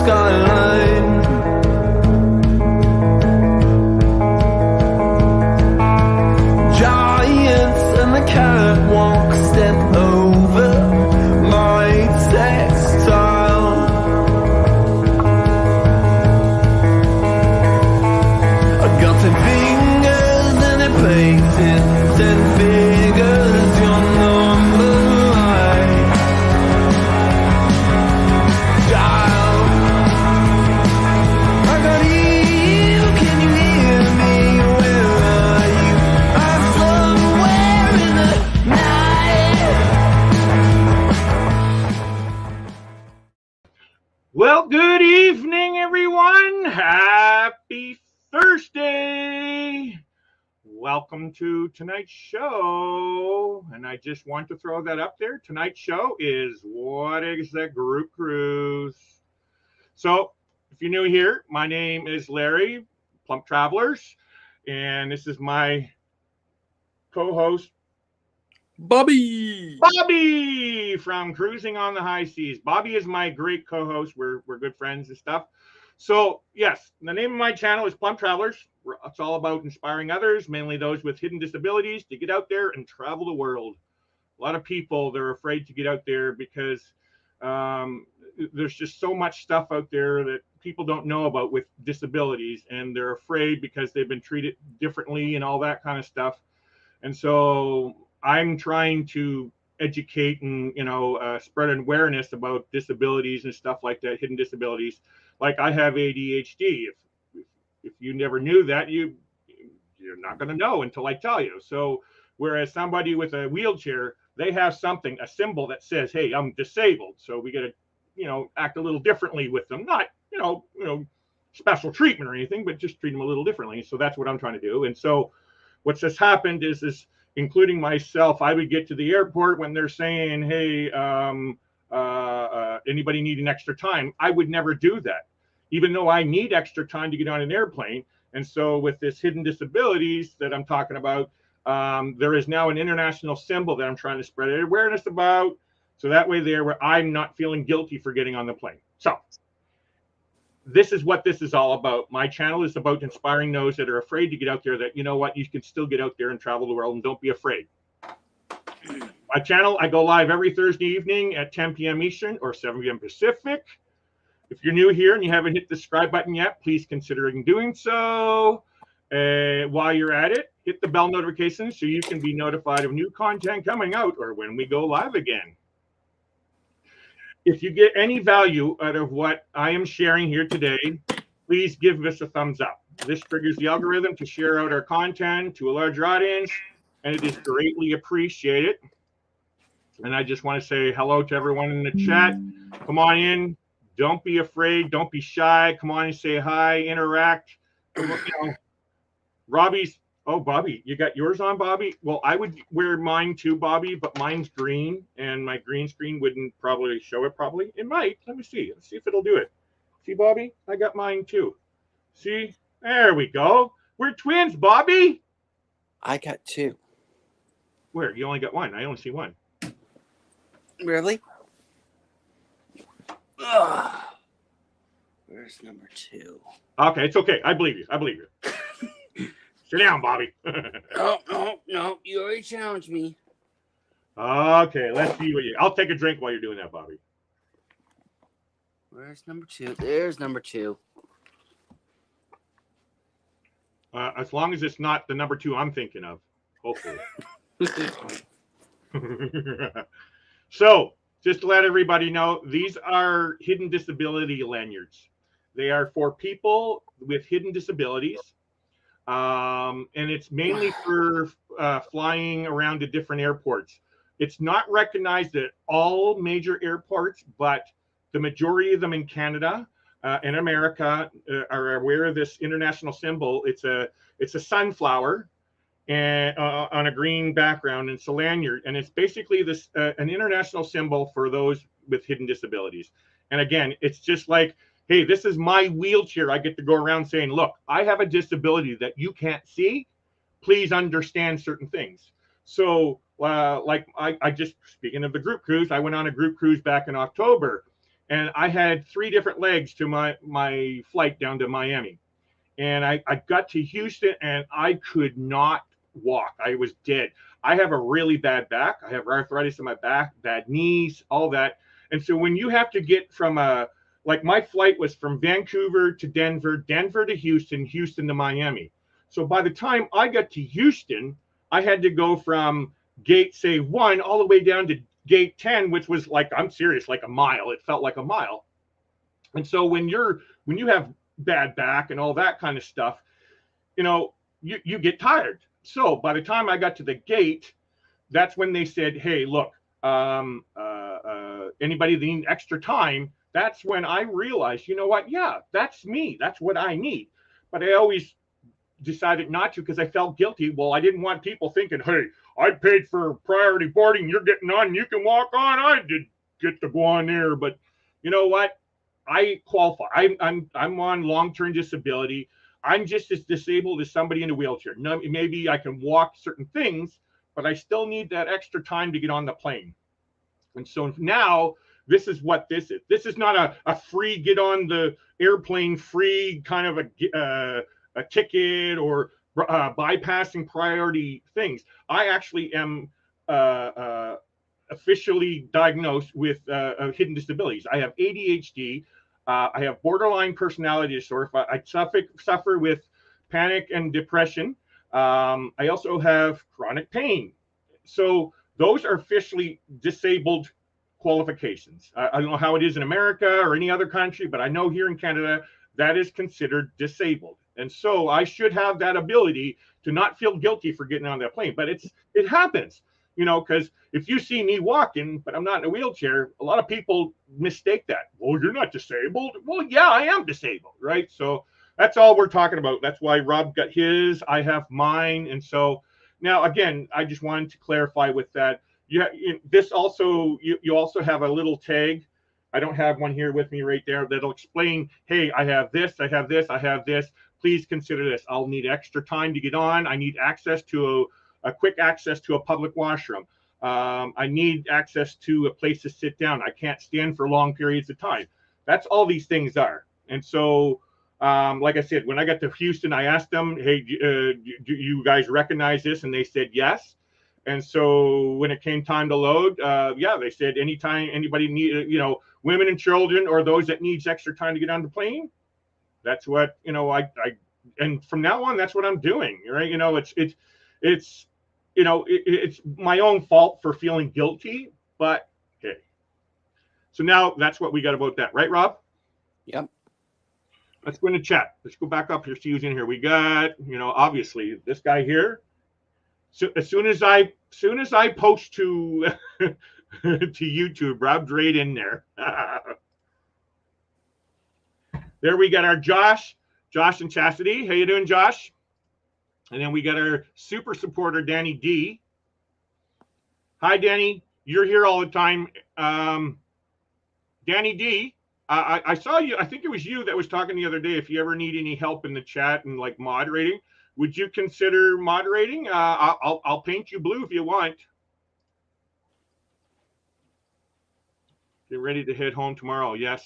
skyline. Giants and the catwalk step over my textile. I got 10 fingers and it painted 10 figures, your number line. Dial. I got you, can you hear me? Where are you? I'm somewhere in the night. Well, good evening, everyone. Happy Thursday. Welcome to tonight's show. And I just want to throw that up there. Tonight's show is What is the Group Cruise? So, if you're new here, my name is Larry, Plump Travelers, and this is my co-host, Bobby from Cruising on the High Seas. Bobby is my great co-host. We're good friends and stuff. So, yes, the name of my channel is Plump Travelers. It's all about inspiring others, mainly those with hidden disabilities, to get out there and travel the world. A lot of people, they're afraid to get out there because there's just so much stuff out there that people don't know about with disabilities, and they're afraid because they've been treated differently and all that kind of stuff. And so I'm trying to educate and, spread awareness about disabilities and stuff like that, hidden disabilities. Like I have ADHD. If you never knew that, you're not going to know until I tell you. So whereas somebody with a wheelchair, they have something, a symbol that says, hey, I'm disabled. So we got to, act a little differently with them. Not, special treatment or anything, but just treat them a little differently. So that's what I'm trying to do. And so what's just happened is including myself, I would get to the airport when they're saying, hey, anybody need an extra time? I would never do that, even though I need extra time to get on an airplane. And so with this hidden disabilities that I'm talking about, there is now an international symbol that I'm trying to spread awareness about. So that way where I'm not feeling guilty for getting on the plane. So this is what this is all about. My channel is about inspiring those that are afraid to get out there, that, you know what, you can still get out there and travel the world and don't be afraid. My channel, I go live every Thursday evening at 10 p.m. Eastern or 7 p.m. Pacific. If you're new here and you haven't hit the subscribe button yet, please consider doing so. While you're at it, hit the bell notification so you can be notified of new content coming out or when we go live again. If you get any value out of what I am sharing here today, please give us a thumbs up. This triggers the algorithm to share out our content to a larger audience, and it is greatly appreciated. And I just want to say hello to everyone in the chat. Come on in. Don't be afraid. Don't be shy. Come on and say hi, interact. Robbie's, oh, Bobby, you got yours on, Bobby? Well, I would wear mine too, Bobby, but mine's green, and my green screen wouldn't probably show it properly. It might. Let me see. Let's see if it'll do it. See, Bobby? I got mine too. See? There we go. We're twins, Bobby. I got two. Where? You only got one. I only see one. Really? Ugh. Where's number two? Okay, it's okay. I believe you. Sit down, Bobby. No. You already challenged me. Okay, let's see what you... I'll take a drink while you're doing that, Bobby. Where's number two? There's number two. As long as it's not the number two I'm thinking of, hopefully. So, just to let everybody know, these are hidden disability lanyards. They are for people with hidden disabilities. And it's mainly for flying around to different airports. It's not recognized at all major airports, but the majority of them in Canada and America are aware of this international symbol. It's a sunflower and on a green background, and it's a lanyard, and it's basically this an international symbol for those with hidden disabilities. And again, it's just like, hey, this is my wheelchair. I get to go around saying, look, I have a disability that you can't see. Please understand certain things. So like I just, speaking of the group cruise, I went on a group cruise back in October, and I had 3 different legs to my flight down to Miami. And I got to Houston and I could not walk. I was dead. I have a really bad back. I have arthritis in my back, bad knees, all that. And so when you have to get from like my flight was from Vancouver to Denver, Denver to Houston, Houston to Miami. So by the time I got to Houston, I had to go from gate, say, 1 all the way down to gate 10, which was like, I'm serious, like a mile. It felt like a mile. And so when you have bad back and all that kind of stuff, you get tired. So by the time I got to the gate, that's when they said, hey, look, anybody that needs extra time. That's when I realized, you know what? Yeah, that's me. That's what I need. But I always decided not to because I felt guilty. Well, I didn't want people thinking, hey, I paid for priority boarding. You're getting on. You can walk on. I did get to go on there. But you know what? I qualify. I'm on long-term disability. I'm just as disabled as somebody in a wheelchair. No, maybe I can walk certain things, but I still need that extra time to get on the plane. And so now this is what this is. This is not a free get on the airplane free kind of a ticket or bypassing priority things. I actually am officially diagnosed with hidden disabilities. I have ADHD. I have borderline personality disorder. I suffer with panic and depression. I also have chronic pain. So those are officially disabled qualifications. I don't know how it is in America or any other country, but I know here in Canada, that is considered disabled. And so I should have that ability to not feel guilty for getting on that plane. But it happens, because if you see me walking, but I'm not in a wheelchair, a lot of people mistake that. Well, you're not disabled. Well, yeah, I am disabled, right? So that's all we're talking about. That's why Rob got his, I have mine. And so now, again, I just wanted to clarify with that. This also, you also have a little tag. I don't have one here with me right there that'll explain, hey, I have this, I have this, I have this. Please consider this. I'll need extra time to get on. I need access to a quick access to a public washroom. I need access to a place to sit down. I can't stand for long periods of time. That's all these things are. And so, like I said, when I got to Houston, I asked them, hey, do you guys recognize this? And they said yes. And so when it came time to load, they said anytime anybody need, women and children or those that needs extra time to get on the plane, that's what, and from now on, that's what I'm doing, right? It's my own fault for feeling guilty, but hey. So now that's what we got about that, right, Rob? Yep. Let's go into chat. Let's go back up here. See who's in here. We got, obviously this guy here. So as soon as I post to to YouTube, Rob's right in there. There we got our Josh and Chastity. How you doing, Josh? And then we got our super supporter, Danny D. Hi, Danny. You're here all the time. Danny D, I saw you. I think it was you that was talking the other day. If you ever need any help in the chat and like moderating, would you consider moderating? I'll paint you blue if you want. Get ready to head home tomorrow. Yes.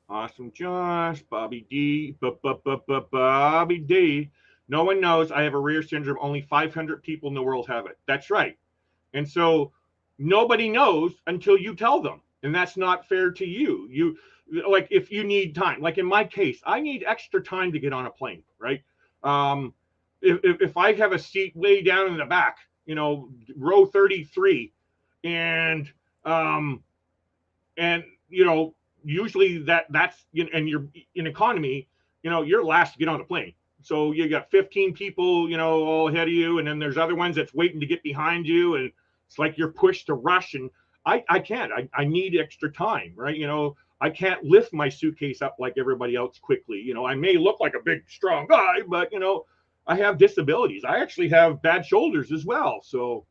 Awesome, Josh. Bobby D. Bobby D. No one knows I have a rare syndrome. Only 500 people in the world have it. That's right. And so nobody knows until you tell them. And that's not fair to you. You, like, if you need time, like in my case, I need extra time to get on a plane, right? If I have a seat way down in the back, row 33, and usually that's, and you're in economy, you're last to get on the plane. So you got 15 people, all ahead of you, and then there's other ones that's waiting to get behind you, and it's like you're pushed to rush, and I can't. I need extra time, right? I can't lift my suitcase up like everybody else quickly. I may look like a big, strong guy, but, I have disabilities. I actually have bad shoulders as well. So,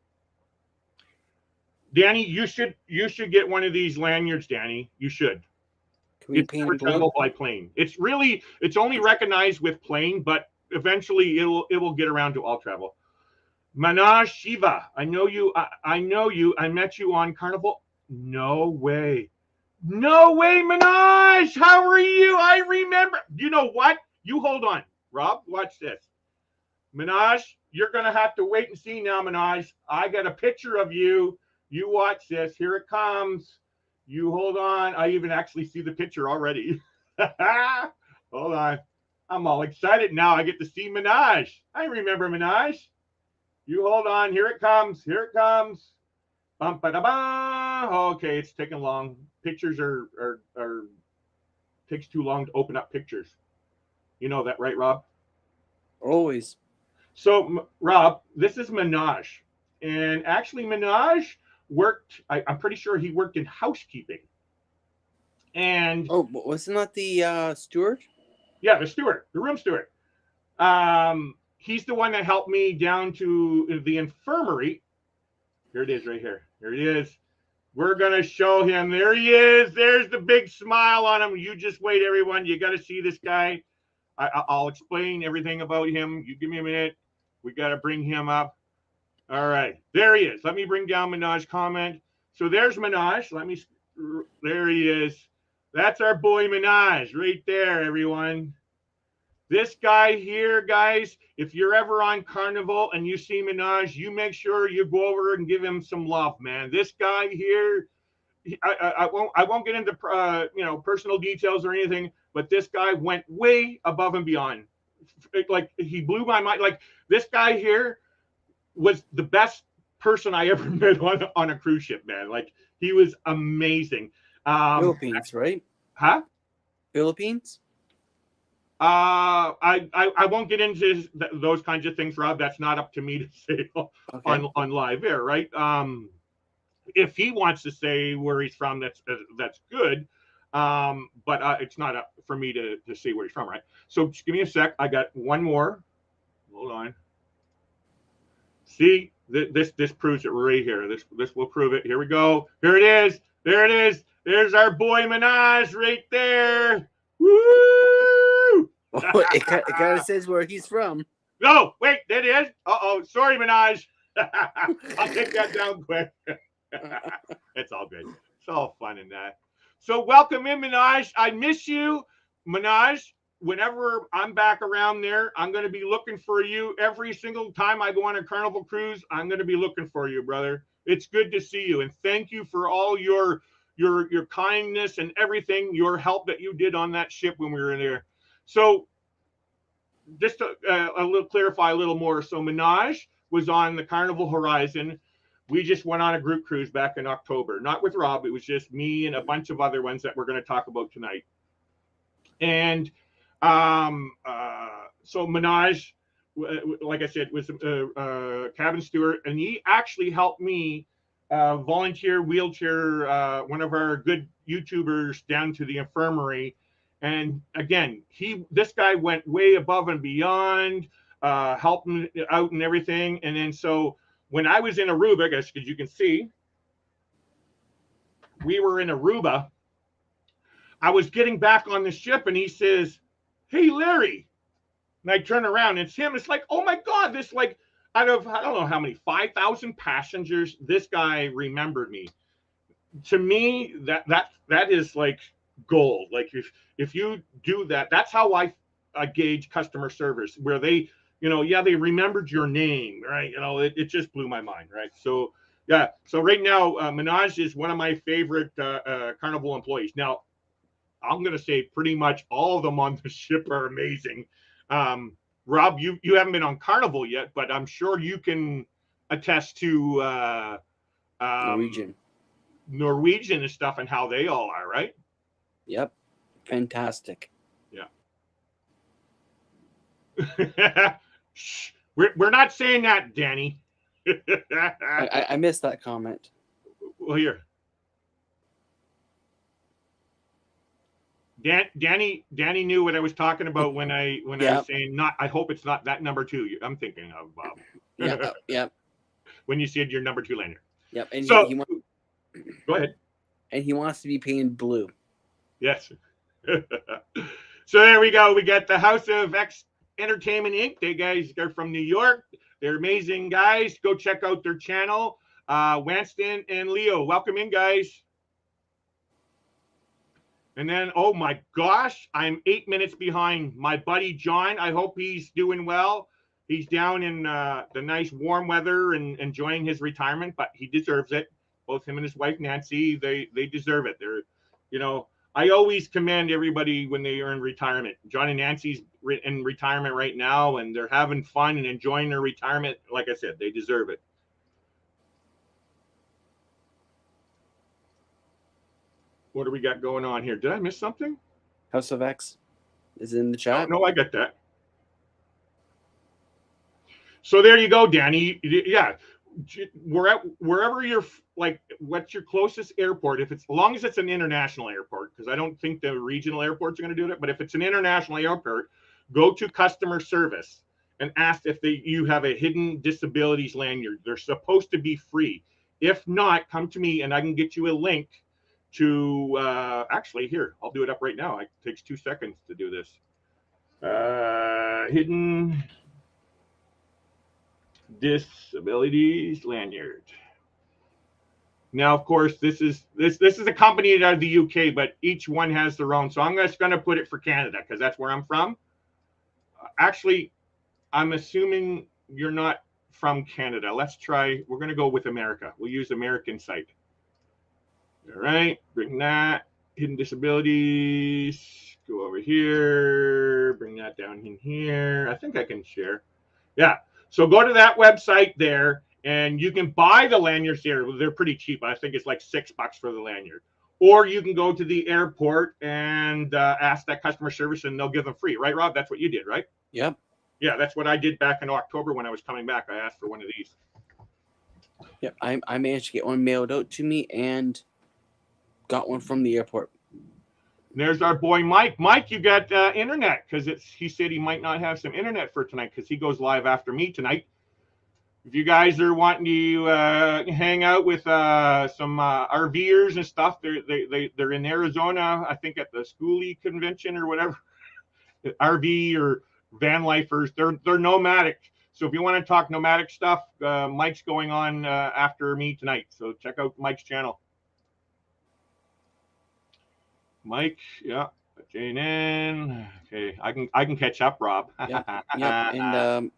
Danny, you should get one of these lanyards, Danny. You should. It's for travel by plane. It's only recognized with plane, but eventually it will get around to all travel. Manaj Shiva, I know you. I met you on Carnival. No way. No way, Minaj. How are you? I remember. You know what? You hold on. Rob, watch this. Minaj, you're going to have to wait and see now, Minaj. I got a picture of you. You watch this. Here it comes. You hold on. I even actually see the picture already. Hold on. I'm all excited now. I get to see Minaj. I remember Minaj. You hold on. Here it comes. Here it comes. Bum, ba, da, ba. Okay, it's taking long. Pictures are takes too long to open up pictures. You know that, right, Rob? Always. So, Rob, this is Minaj. And actually, Minaj worked, I'm pretty sure he worked in housekeeping. And Oh, wasn't that the steward? yeah, the steward, the room steward. He's the one that helped me down to the infirmary. Here it is right here. Here it is. We're going to show him. There he is. There's the big smile on him. You just wait, everyone. You got to see this guy. I'll explain everything about him. You give me a minute. We got to bring him up. All right. There he is. Let me bring down Minaj's comment. So there's Minaj. There he is. That's our boy Minaj right there, everyone. This guy here, guys, if you're ever on Carnival and you see Minaj, you make sure you go over and give him some love, man. This guy here, I won't get into personal details or anything, but this guy went way above and beyond. Like, he blew my mind. Like, this guy here was the best person I ever met on a cruise ship, man. Like, he was amazing. Philippines, right? Huh? Philippines? I won't get into those kinds of things, Rob. That's not up to me to say on live air, right? If he wants to say where he's from, that's good. But it's not up for me to say where he's from, right? So just give me a sec. I got one more. Hold on. See, this proves it right here. This will prove it. Here we go. Here it is. There it is. There's our boy Minaj right there. Woo! It kind of says where he's from. No, wait, that is. Uh-oh, sorry, Minaj. I'll take that down quick. It's all good. It's all fun in that. So welcome in, Minaj. I miss you, Minaj. Whenever I'm back around there, I'm going to be looking for you. Every single time I go on a Carnival cruise, I'm going to be looking for you, brother. It's good to see you, and thank you for all your kindness and everything, your help that you did on that ship when we were in there. So just to clarify a little more. So Minaj was on the Carnival Horizon. We just went on a group cruise back in October, not with Rob. It was just me and a bunch of other ones that we're going to talk about tonight. And so Minaj, like I said, was a cabin steward, and he actually helped me volunteer wheelchair one of our good YouTubers down to the infirmary. And again, this guy went way above and beyond, helping out and everything. And then so when I was in Aruba, guys, because you can see, we were in Aruba. I was getting back on the ship, and he says, "Hey, Larry." And I turn around, and it's him. It's like, oh my God, this, like, out of, I don't know how many, 5,000 passengers, this guy remembered me. To me, that is like gold. Like, if you do that, that's how I gauge customer service, where they, they remembered your name, right? It just blew my mind, right? So yeah, so right now, Minaj is one of my favorite Carnival employees. Now, I'm going to say pretty much all of them on the ship are amazing. Rob, you haven't been on Carnival yet, but I'm sure you can attest to Norwegian and stuff, and how they all are, right? Yep. Fantastic. Yeah. Shh. We're not saying that, Danny. I missed that comment. Well, here. Danny knew what I was talking about when I was saying not. I hope it's not that number 2 I'm thinking of, Bob. Yep. When you said your number 2 lanyard. Yep. And so go ahead. And he wants to be painted blue. Yes. So there we go. We got the House of X Entertainment Inc. They're from New York. They're amazing guys. Go check out their channel. Wanston and Leo, welcome in, guys. And then, oh my gosh, I'm 8 minutes behind my buddy John. I hope he's doing well. He's down in the nice warm weather and enjoying his retirement, but he deserves it. Both him and his wife Nancy, they deserve it. They're, you know, I always commend everybody when they are in retirement. John and Nancy's in retirement right now, and they're having fun and enjoying their retirement. Like I said, they deserve it. What do we got going on here? Did I miss something? House of X is in the chat. No, I get that. So there you go, Danny. Yeah, wherever you're, like, what's your closest airport? If it's, as long as it's an international airport, because I don't think the regional airports are going to do that. But if it's an international airport, go to customer service and ask if you have a hidden disabilities lanyard. They're supposed to be free. If not, come to me and I can get you a link to actually, here, I'll do it up right now. It takes 2 seconds to do this. Hidden disabilities lanyard. Now, of course, this is a company out of the UK, but each one has their own. So I'm just going to put it for Canada because that's where I'm from. Actually, I'm assuming you're not from Canada. Let's try. We're going to go with America. We'll use American site. All right, bring that. Hidden disabilities. Go over here. Bring that down in here. I think I can share. Yeah. So go to that website there, and you can buy the lanyards there. They're pretty cheap. I think it's like $6 for the lanyard. Or you can go to the airport and ask that customer service, and they'll give them free. Right, Rob? That's what you did, right? Yep. Yeah, that's what I did back in October when I was coming back. I asked for one of these. Yep. I managed to get one mailed out to me and got one from the airport. There's our boy Mike. Mike, you got internet, because he said he might not have some internet for tonight because he goes live after me tonight. If you guys are wanting to hang out with some RVers and stuff, they're in Arizona, I think at the Schoolie convention or whatever. RV or van lifers, they're nomadic. So if you want to talk nomadic stuff, Mike's going on after me tonight. So check out Mike's channel. Mike, yeah, Jane in. Okay, I can catch up, Rob. Yep. And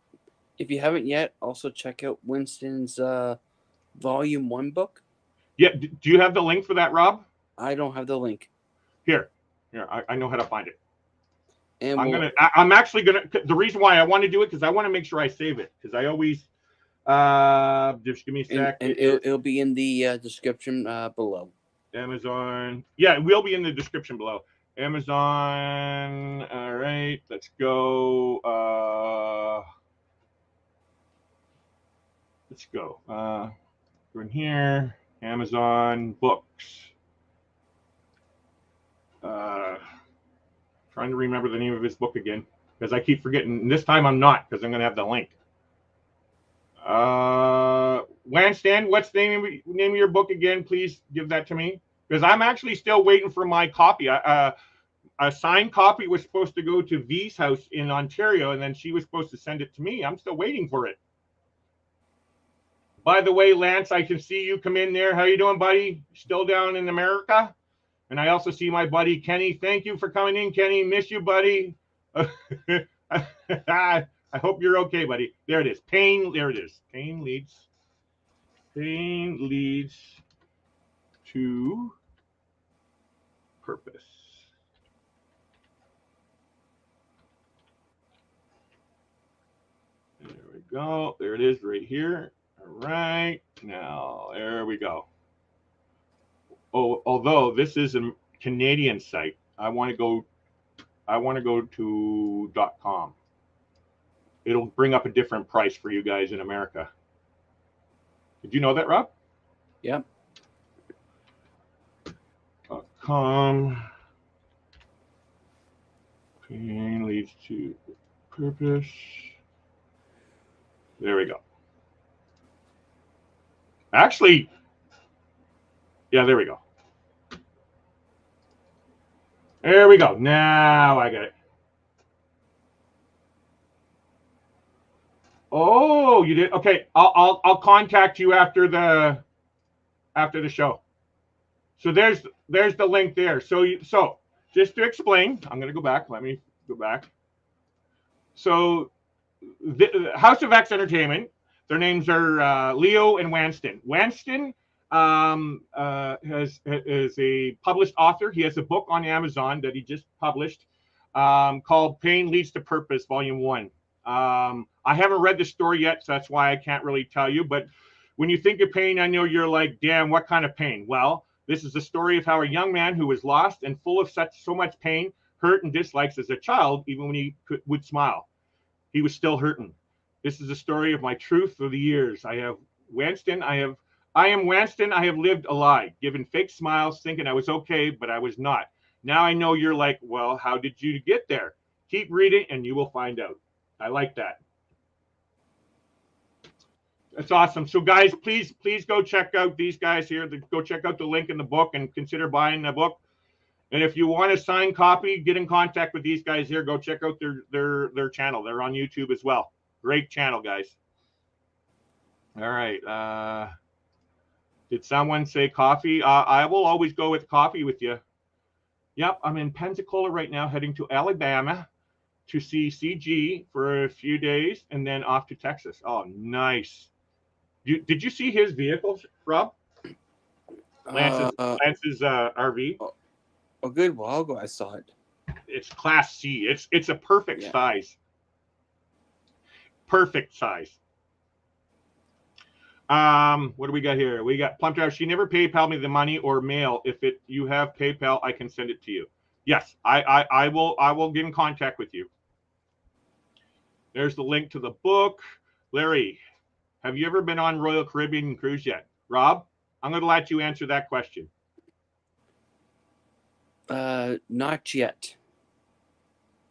if you haven't yet, also check out Winston's Volume 1 book. Yeah, do you have the link for that, Rob? I don't have the link. Here, I know how to find it. And I'm actually gonna. The reason why I want to do it because I want to make sure I save it because I always. Just give me a sec. And it'll be in the description below. Amazon. Yeah, it will be in the description below. Amazon. All right, let's go. Let's go. Go in here. Amazon books. Trying to remember the name of his book again because I keep forgetting. And this time I'm not because I'm going to have the link. Lanstan, what's the name of your book again? Please give that to me because I'm actually still waiting for my copy. A signed copy was supposed to go to V's house in Ontario, and then she was supposed to send it to me. I'm still waiting for it. By the way, Lance, I can see you come in there. How you doing, buddy? Still down in America? And I also see my buddy Kenny. Thank you for coming in, Kenny. Miss you, buddy. I hope you're okay, buddy. There it is. Pain. There it is. Pain leads to purpose. There we go. There it is right here. All right. Now, there we go. Oh, although this is a Canadian site, I want to go to .com. It'll bring up a different price for you guys in America. Did you know that, Rob? Yep. .com. Pain leads to purpose. There we go. Actually, yeah, there we go. There we go. Now I got it. Oh, you did? Okay, I'll contact you after the show. So there's the link there. So just to explain, I'm going to go back. Let me go back. So, the House of X Entertainment, their names are Leo and Wanston. Wanston is a published author. He has a book on Amazon that he just published called Pain Leads to Purpose, Volume 1. I haven't read the story yet, so that's why I can't really tell you. But when you think of pain, I know you're like, damn, what kind of pain? Well, this is the story of how a young man who was lost and full of so much pain, hurt, and dislikes as a child, even when he would smile, he was still hurting. This is the story of my truth through the years. I am Wanston. I have lived a lie, given fake smiles, thinking I was okay, but I was not. Now I know you're like, well, how did you get there? Keep reading and you will find out. I like that. That's awesome. So guys, please go check out these guys here. Go check out the link in the book and consider buying the book. And if you want a signed copy, get in contact with these guys here. Go check out their channel. They're on YouTube as well. Great channel, guys. All right. Did someone say coffee? I will always go with coffee with you. Yep, I'm in Pensacola right now, heading to Alabama to see CG for a few days and then off to Texas. Oh, nice. Did you see his vehicles, Rob? Lance's RV? A good while ago, I saw it. It's Class C. It's a perfect size. Perfect size. What do we got here? We got Plum Drive. She never PayPal me the money or mail. If you have PayPal, I can send it to you. Yes, I will get in contact with you. There's the link to the book. Larry, have you ever been on Royal Caribbean cruise yet? Rob, I'm going to let you answer that question. Not yet.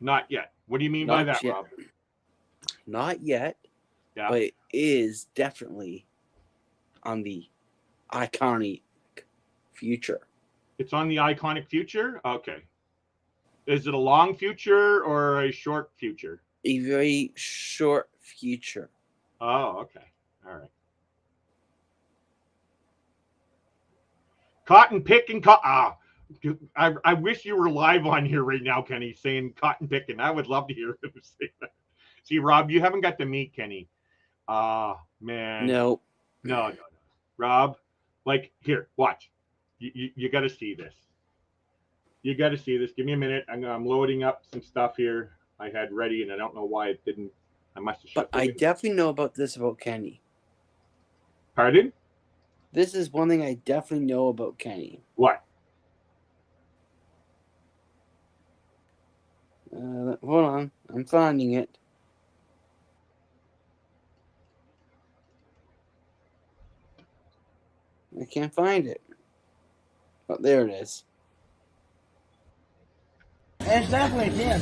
Not yet. What do you mean by that, yet. Rob? Not yet. Yeah. But it is definitely on the iconic future. It's on the iconic future? Okay. Is it a long future or a short future? A very short future. Oh, okay. All right. Cotton picking. I wish you were live on here right now, Kenny, saying cotton picking. I would love to hear him say that. See, Rob, you haven't got to meet Kenny. Man. No. No. Rob, like, here, watch. You got to see this. You got to see this. Give me a minute. I'm loading up some stuff here I had ready, and I don't know why it didn't. I must have shut But I definitely know about this about Kenny. Pardon? This is one thing I definitely know about Kenny. What? Hold on. I'm finding it. I can't find it. Oh, there it is. It's definitely 10.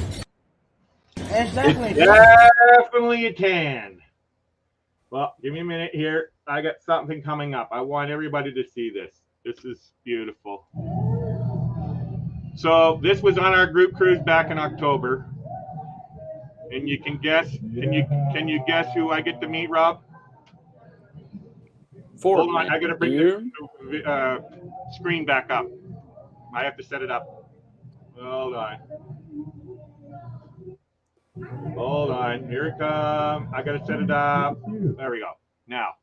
It's Definitely a 10. Well, give me a minute here. I got something coming up. I want everybody to see this. This is beautiful. So this was on our group cruise back in October. And you can guess, can you guess who I get to meet, Rob? Hold on, I gotta bring the screen back up. I have to set it up. Hold on. Hold on. Here it comes. I gotta set it up. There we go. Now,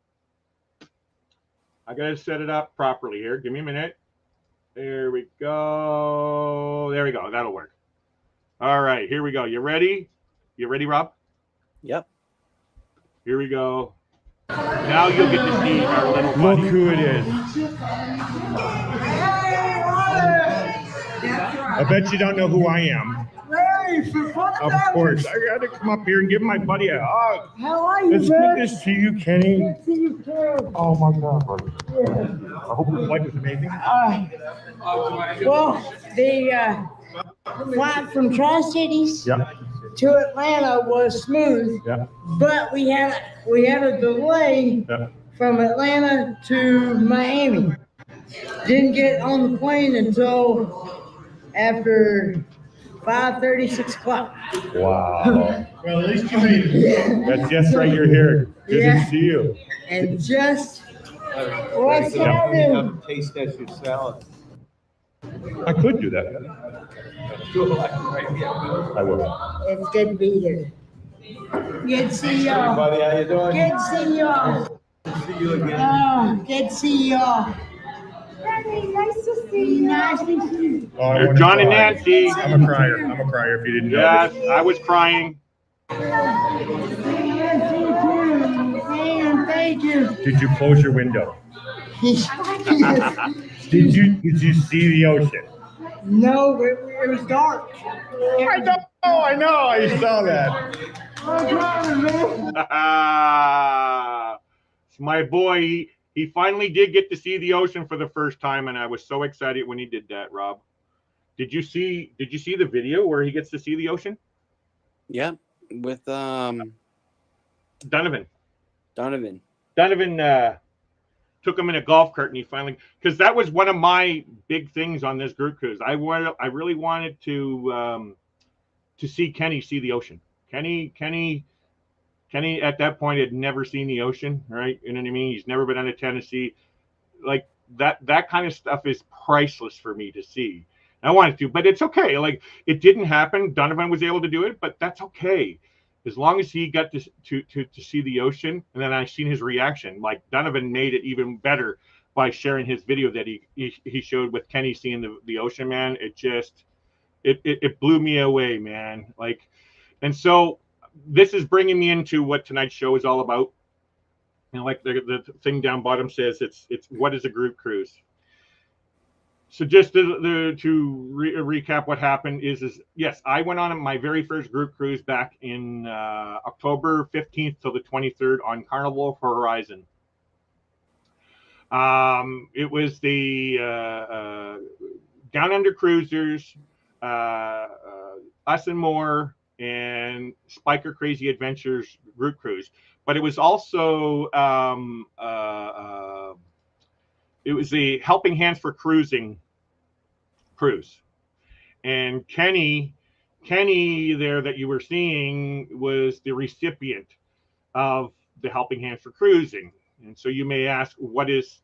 I gotta set it up properly here. Give me a minute. There we go. There we go. That'll work. All right, here we go. You ready? You ready, Rob? Yep. Here we go. Now you'll get to see our little buddy. Look who it is. I bet you don't know who I am. Of course. I got to come up here and give my buddy a hug. How are you, It's man? good to see you, Kenny. Good to see you, too. Oh, my God, buddy. I hope your flight was amazing. Well, the flight from Tri-Cities Yeah, to Atlanta was smooth, yeah, but we had a delay yeah. from Atlanta to Miami. Didn't get on the plane until after 5:30, 6 o'clock. Wow. Well, at least you made it. That's just right, you're here. Good Yeah. to see you. And just what's Yeah. happening? Taste test your salad. I could do that. I will. It's good to be here. Good to see y'all. Everybody, how you doing? Good to see y'all. See you again. Oh, good to see y'all. Nice to see you. Nice to see you. Oh, I You're wanna John and cry. Nancy. I'm a crier. I'm a crier if you didn't know. Yes, I was crying. Thank you. Did you close your window? Did you see the ocean? No, it was dark. I know. I saw that. It's my boy. He finally did get to see the ocean for the first time, and I was so excited when he did that. Rob, did you see the video where he gets to see the ocean? Yeah, with Donovan. Donovan. Donovan took him in a golf cart, and he finally, because that was one of my big things on this group cruise. I really wanted to see Kenny see the ocean. Kenny at that point had never seen the ocean, right? You know what I mean? He's never been on a Tennessee. Like that kind of stuff is priceless for me to see. I wanted to, but it's okay. Like, it didn't happen. Donovan was able to do it, but that's okay. As long as he got to see the ocean, and then I seen his reaction. Like, Donovan made it even better by sharing his video that he showed with Kenny seeing the ocean, man. It just it blew me away, man. Like, and so this is bringing me into what tonight's show is all about. And like the thing down bottom says, it's what is a group cruise? So just to recap what happened is yes, I went on my very first group cruise back in October 15th till the 23rd on Carnival Horizon. It was the Down Under Cruisers, Us and More, and Spiker Crazy Adventures group cruise. But it was also it was the Helping Hands for Cruising cruise. And Kenny there that you were seeing was the recipient of the Helping Hands for Cruising. And so you may ask, what is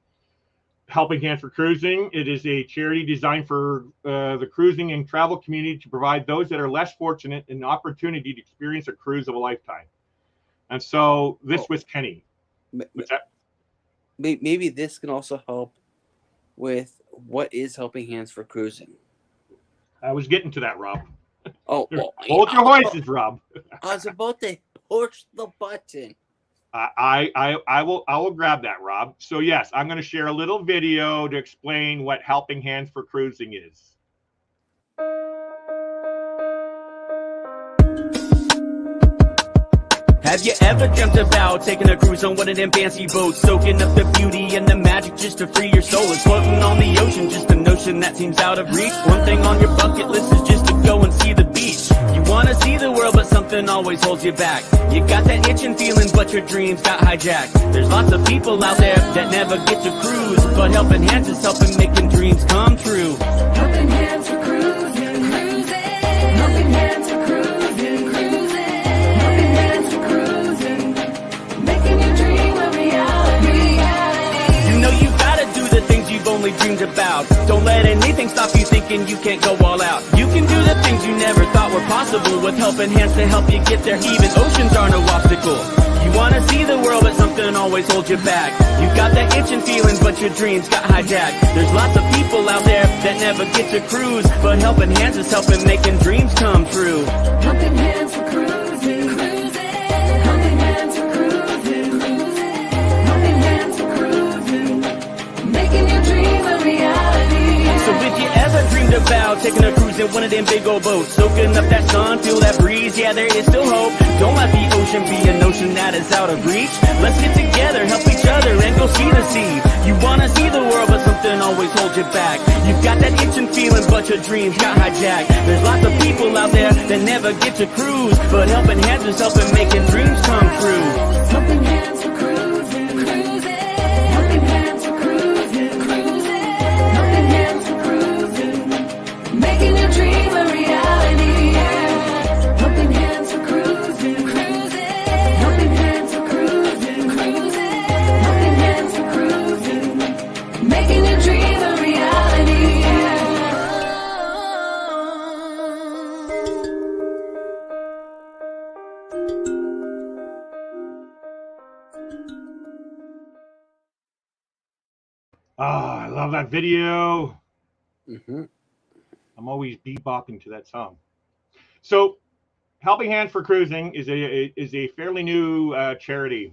Helping Hands for Cruising? It is a charity designed for the cruising and travel community to provide those that are less fortunate an opportunity to experience a cruise of a lifetime. And so this was Kenny. What's that? Maybe this can also help with what is Helping Hands for Cruising. I was getting to that, Rob. Oh, Hold your horses, Rob. I was about to push the button. I will grab that, Rob. So yes, I'm going to share a little video to explain what Helping Hands for Cruising is. Have you ever dreamt about taking a cruise on one of them fancy boats, soaking up the beauty and the magic just to free your soul? It's floating on the ocean, just a notion that seems out of reach. One thing on your bucket list is just to go and see the beach. You wanna see the world, but something always holds you back. You got that itching feeling, but your dreams got hijacked. There's lots of people out there that never get to cruise, but Helping Hands is helping making dreams come true. Helping Hands for Cruising, cruising. Helping Hands for Cruising, cruising. Helping Hands for Cruising, making your dream a reality. You know you gotta do the things you've only dreamed about. Don't let anything stop you thinking you can't go all out. You can do the things you never thought were possible with Helping Hands to help you get there. Even oceans are no obstacle. You wanna see the world, but something always holds you back. You got that itching feeling, but your dreams got hijacked. There's lots of people out there that never get to cruise, but Helping Hands is helping making dreams come true. Helping Hands for Cruising, cruising. Helping Hands for Cruising, cruising. Helping Hands for Cruising, making your dream a reality. So if you ever dreamed about taking a cruise in one of them big old boats, soaking up that sun, feel that breeze, yeah, there is still hope. Don't let the ocean be a notion that is out of reach. Let's get together, help each other, and go see the sea. You wanna see the world, but something always holds you back. You've got that itching feeling, but your dreams got hijacked. There's lots of people out there that never get to cruise, but Helping Hands is helping making dreams come true. Helping Hands for Cruising, cruising. Helping Hands for Cruising, cruising. Helping Hands for Cruising, making your dream a reality. Helping Hands for Cruising, cruising. Helping Hands for Cruising, cruising. Helping Hands for Cruising, making your dream a reality. Oh, I love that video. Mm-hmm. I'm always bebopping to that song. So, Helping Hands for Cruising is a fairly new charity,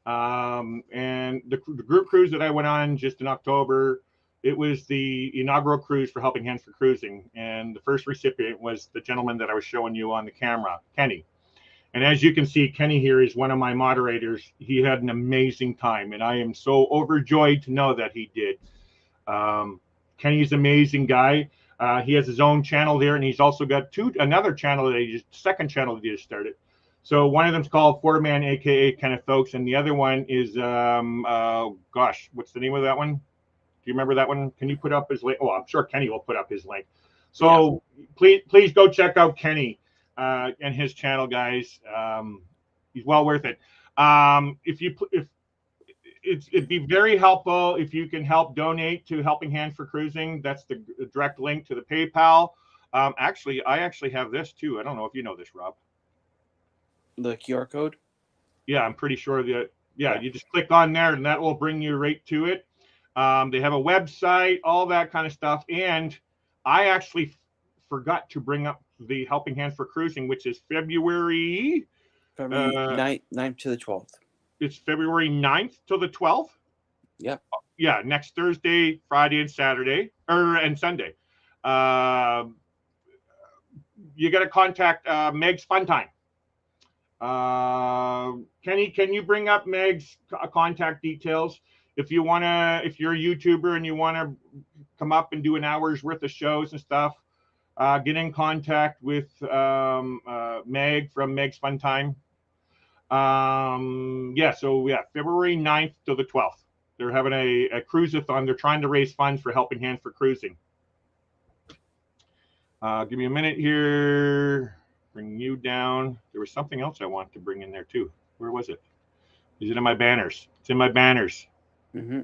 and the group cruise that I went on just in October, it was the inaugural cruise for Helping Hands for Cruising, and the first recipient was the gentleman that I was showing you on the camera, Kenny. And as you can see, Kenny here is one of my moderators. He had an amazing time, and I am so overjoyed to know that he did. Kenny's an amazing guy. He has his own channel there, and he's also got another channel that second channel that he just started. So one of them's called Four-Man, aka Kenneth Oaks, and the other one is gosh, what's the name of that one? Do you remember that one? Can you put up his link? Oh, I'm sure Kenny will put up his link. So please go check out Kenny and his channel, guys. He's well worth it. It'd be very helpful if you can help donate to Helping Hands for Cruising. That's the direct link to the PayPal. Actually, I actually have this too. I don't know if you know this, Rob. The QR code? Yeah, I'm pretty sure that. Yeah, you just click on there and that will bring you right to it. They have a website, all that kind of stuff. And I actually forgot to bring up the Helping Hands for Cruising, which is February 9th to the 12th. It's February 9th to the 12th. Yep. Yeah, next Thursday, Friday, and Saturday, and Sunday. You got to contact Meg's Fun Time. Kenny, can you bring up Meg's contact details? If you're a YouTuber and you want to come up and do an hour's worth of shows and stuff, get in contact with Meg from Meg's Fun Time. February 9th to the 12th. They're having a cruise-a-thon. They're trying to raise funds for Helping Hands for Cruising. Give me a minute here. Bring you down. There was something else I wanted to bring in there too. Where was it? Is it in my banners? It's in my banners. Mm-hmm.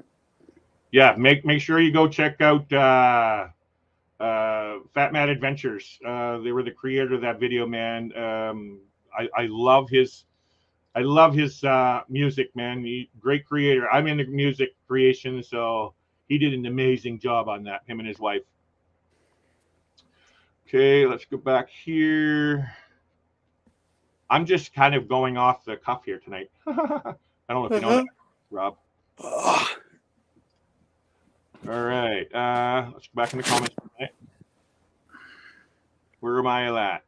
Yeah, make sure you go check out Fat Mad Adventures. They were the creator of that video, man. I love his music, man. Great creator. I'm into music creation, so he did an amazing job on that, him and his wife. Okay, let's go back here. I'm just kind of going off the cuff here tonight. I don't know if you know that, Rob. All right, let's go back in the comments. Where am I at?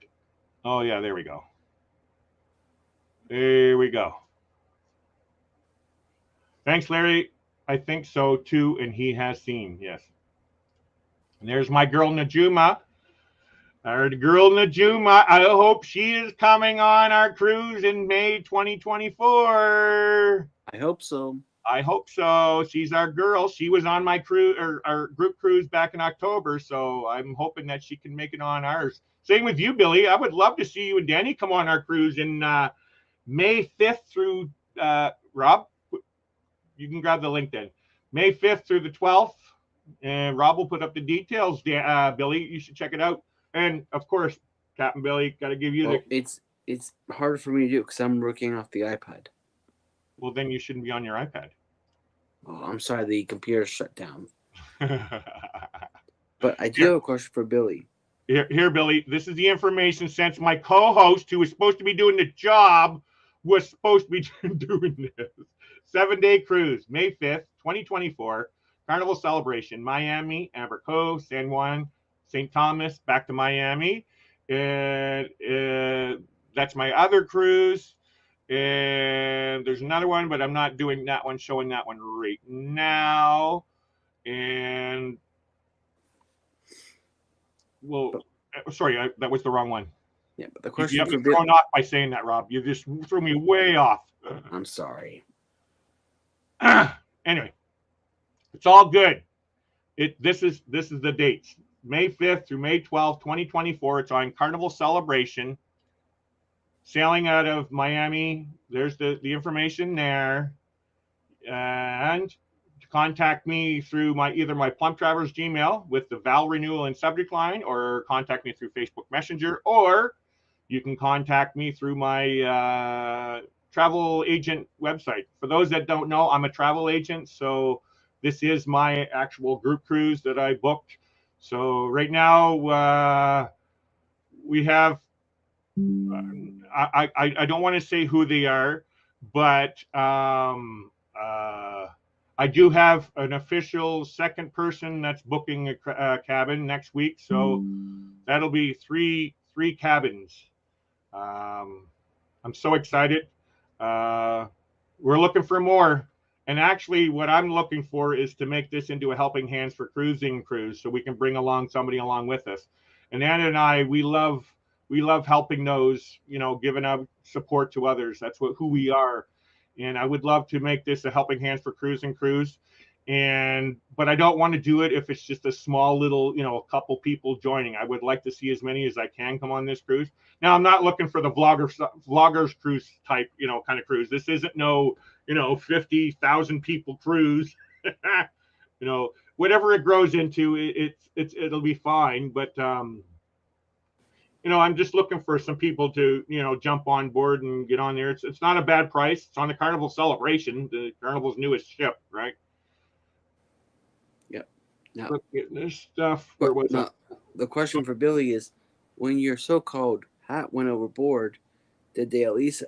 Oh, yeah, there we go. There we go. Thanks, Larry. I think so too, and he has seen, yes. And there's my girl Najuma. The girl Najuma. I hope she is coming on our cruise in May 2024. I hope so. I hope so. She's our girl. She was on my cruise or our group cruise back in October, so I'm hoping that she can make it on ours. Same with you, Billy. I would love to see you and Danny come on our cruise in May 5th through Rob. You can grab the link then. May 5th through the 12th, and Rob will put up the details. Billy, you should check it out. And of course, Captain Billy, got to give you the. It's hard for me to do because I'm working off the iPad. Well, then you shouldn't be on your iPad. Oh, I'm sorry, the computer shut down. But I do have a question for Billy. Here, Billy. This is the information since my co-host, who was supposed to be doing the job, was supposed to be doing this. 7-day cruise, May 5th, 2024. Carnival celebration, Miami, Amber Cove, San Juan, St. Thomas, back to Miami. And that's my other cruise. And there's another one, but I'm not doing that one, showing that one right now. And, well, sorry, that was the wrong one. Yeah, but the question you have me thrown off by saying that, Rob. You just threw me way off. I'm sorry. Anyway, it's all good. This is the dates. May 5th through May 12th, 2024. It's on Carnival Celebration. Sailing out of Miami. There's the information there. And to contact me through either my Plump Travers Gmail with the Val Renewal and subject line, or contact me through Facebook Messenger, or you can contact me through my travel agent website. For those that don't know, I'm a travel agent, so this is my actual group cruise that I booked. So right now we have, I don't want to say who they are, but I do have an official second person that's booking a cabin next week. So that'll be three cabins. I'm so excited. We're looking for more. And actually, what I'm looking for is to make this into a helping hands for cruising cruise, so we can bring along somebody along with us. And Anna and I, we love helping those, giving out support to others. That's who we are. And I would love to make this a helping hands for cruising cruise. But I don't want to do it if it's just a small little, a couple people joining. I would like to see as many as I can come on this cruise. Now, I'm not looking for the vloggers cruise type, kind of cruise. This isn't no, 50,000 people cruise. Whatever it grows into, it'll be fine. But I'm just looking for some people to, jump on board and get on there. It's not a bad price. It's on the Carnival Celebration, the Carnival's newest ship, right? Yep. Now, Look at this stuff. Where was it? The question for Billy is, when your so-called hat went overboard, did they at least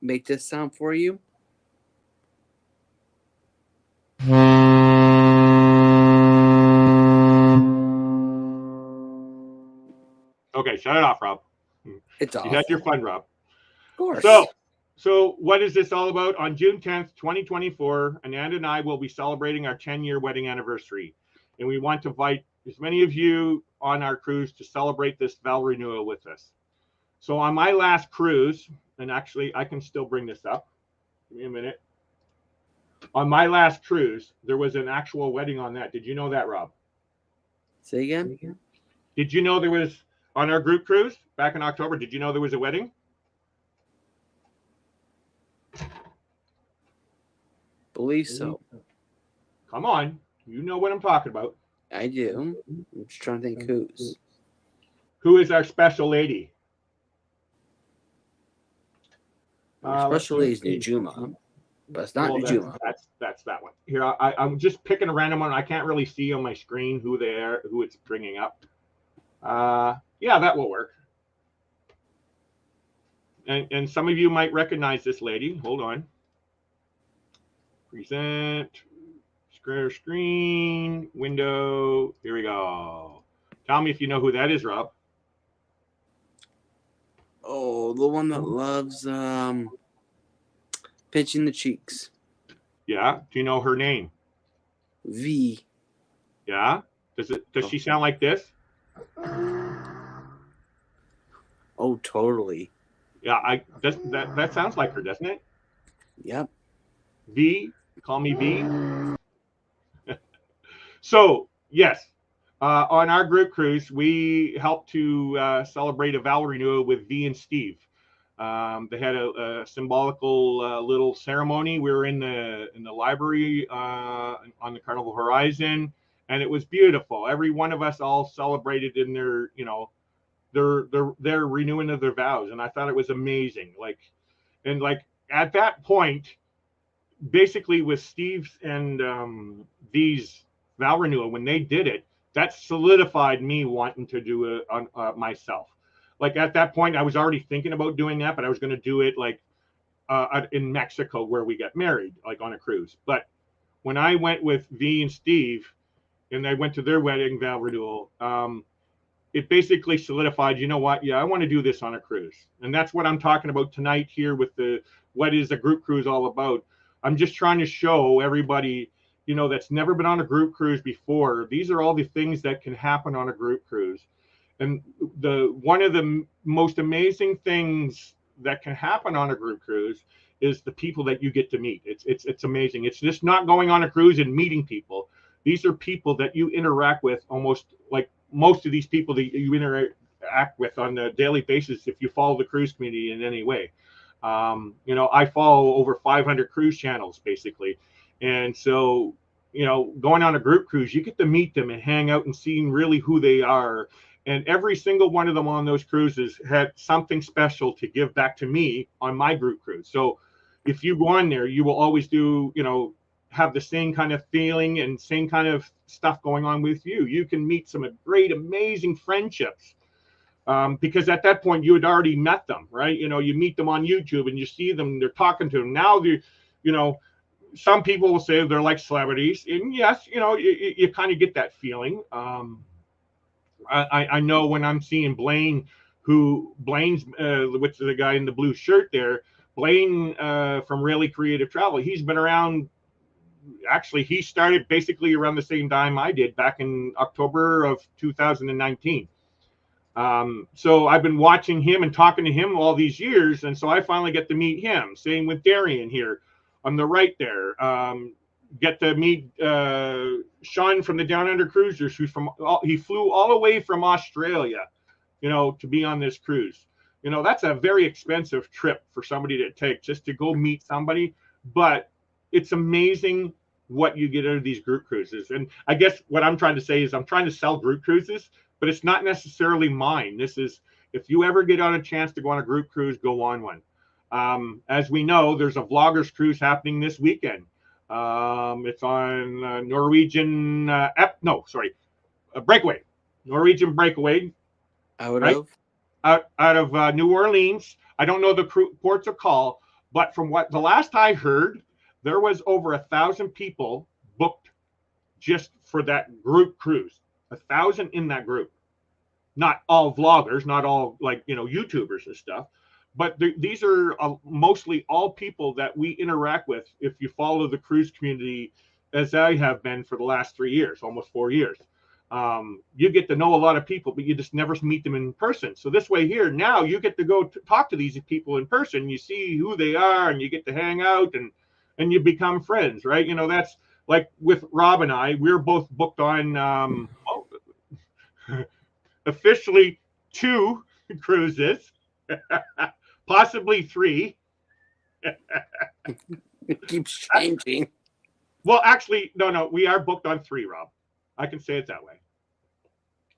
make this sound for you? Okay, shut it off, Rob. It's off. You had your fun, Rob. Of course. So what is this all about? On June 10th, 2024, Ananda and I will be celebrating our 10-year wedding anniversary. And we want to invite as many of you on our cruise to celebrate this vow renewal with us. So on my last cruise, and actually I can still bring this up. Give me a minute. On my last cruise, there was an actual wedding on that. Did you know that, Rob? Say again? Did you know there was, on our group cruise back in October, did you know there was a wedding? Believe so. Come on. You know what I'm talking about. I do. I'm just trying to think who's. Who is our special lady? Our special lady is Najuma, but it's not Najuma. That's that one. Here, I'm just picking a random one. I can't really see on my screen who they are, who it's bringing up. Yeah, that will work. And some of you might recognize this lady. Hold on. Present. Square screen. Window. Here we go. Tell me if you know who that is, Rob. Oh, the one that loves pinching the cheeks. Yeah. Do you know her name? V. Yeah. Does she sound like this? Oh, totally. Yeah, that sounds like her, doesn't it? Yep. V, call me V. So, yes, on our group cruise, we helped to celebrate a vow renewal with V and Steve. They had a symbolical little ceremony. We were in the library on the Carnival Horizon, and it was beautiful. Every one of us all celebrated in their, their renewing of their vows, and I thought it was amazing. And at that point, basically with Steve's and V's vow renewal, when they did it, that solidified me wanting to do it on myself. Like at that point, I was already thinking about doing that, but I was going to do it in Mexico where we got married, like on a cruise. But when I went with V and Steve, and I went to their wedding vow renewal, it basically solidified, you know what? Yeah, I want to do this on a cruise. And that's what I'm talking about tonight here with what is a group cruise all about. I'm just trying to show everybody, that's never been on a group cruise before. These are all the things that can happen on a group cruise. And one of the most amazing things that can happen on a group cruise is the people that you get to meet. It's amazing. It's just not going on a cruise and meeting people. These are people that you interact with almost like most of these people that you interact with on a daily basis if you follow the cruise community in any way. I follow over 500 cruise channels basically. And so, going on a group cruise, you get to meet them and hang out and seeing really who they are. And every single one of them on those cruises had something special to give back to me on my group cruise. So if you go on there, you will always do, have the same kind of feeling and same kind of stuff going on with you. You can meet some great, amazing friendships. Because at that point you had already met them, right? You know, you meet them on YouTube and you see them, they're talking to them. Now you know, some people will say they're like celebrities, and yes, you know, you kind of get that feeling. I know when I'm seeing Blaine, Blaine's which is the guy in the blue shirt there, Blaine from Really Creative Travel. He's been around. Actually, he started basically around the same time I did, back in October of 2019. So I've been watching him and talking to him all these years, and so I finally get to meet him. Same with Darian here on the right there. Get to meet Sean from the Down Under Cruisers, he flew all the way from Australia, you know, to be on this cruise. You know, that's a very expensive trip for somebody to take just to go meet somebody, but it's amazing what you get out of these group cruises. And I guess what I'm trying to say is I'm trying to sell group cruises, but it's not necessarily mine. This is, if you ever get on a chance to go on a group cruise, go on one. As we know, there's a vloggers cruise happening this weekend. It's on Norwegian, Breakaway. Norwegian Breakaway. Out of New Orleans. I don't know the ports of call, but from what the last I heard, there was over 1,000 people booked just for that group cruise. 1,000 in that group. Not all vloggers, not all, like, you know, YouTubers and stuff, but these are mostly all people that we interact with if you follow the cruise community, as I have been for the last 3 years, almost 4 years. You get to know a lot of people, but you just never meet them in person. So this way here, now you get to go talk to these people in person. You see who they are, and you get to hang out, and you become friends, right? You know, that's like with Rob and I, we're both booked on officially 2 cruises, possibly 3. It keeps changing. Well, actually, no, we are booked on 3, Rob. I can say it that way.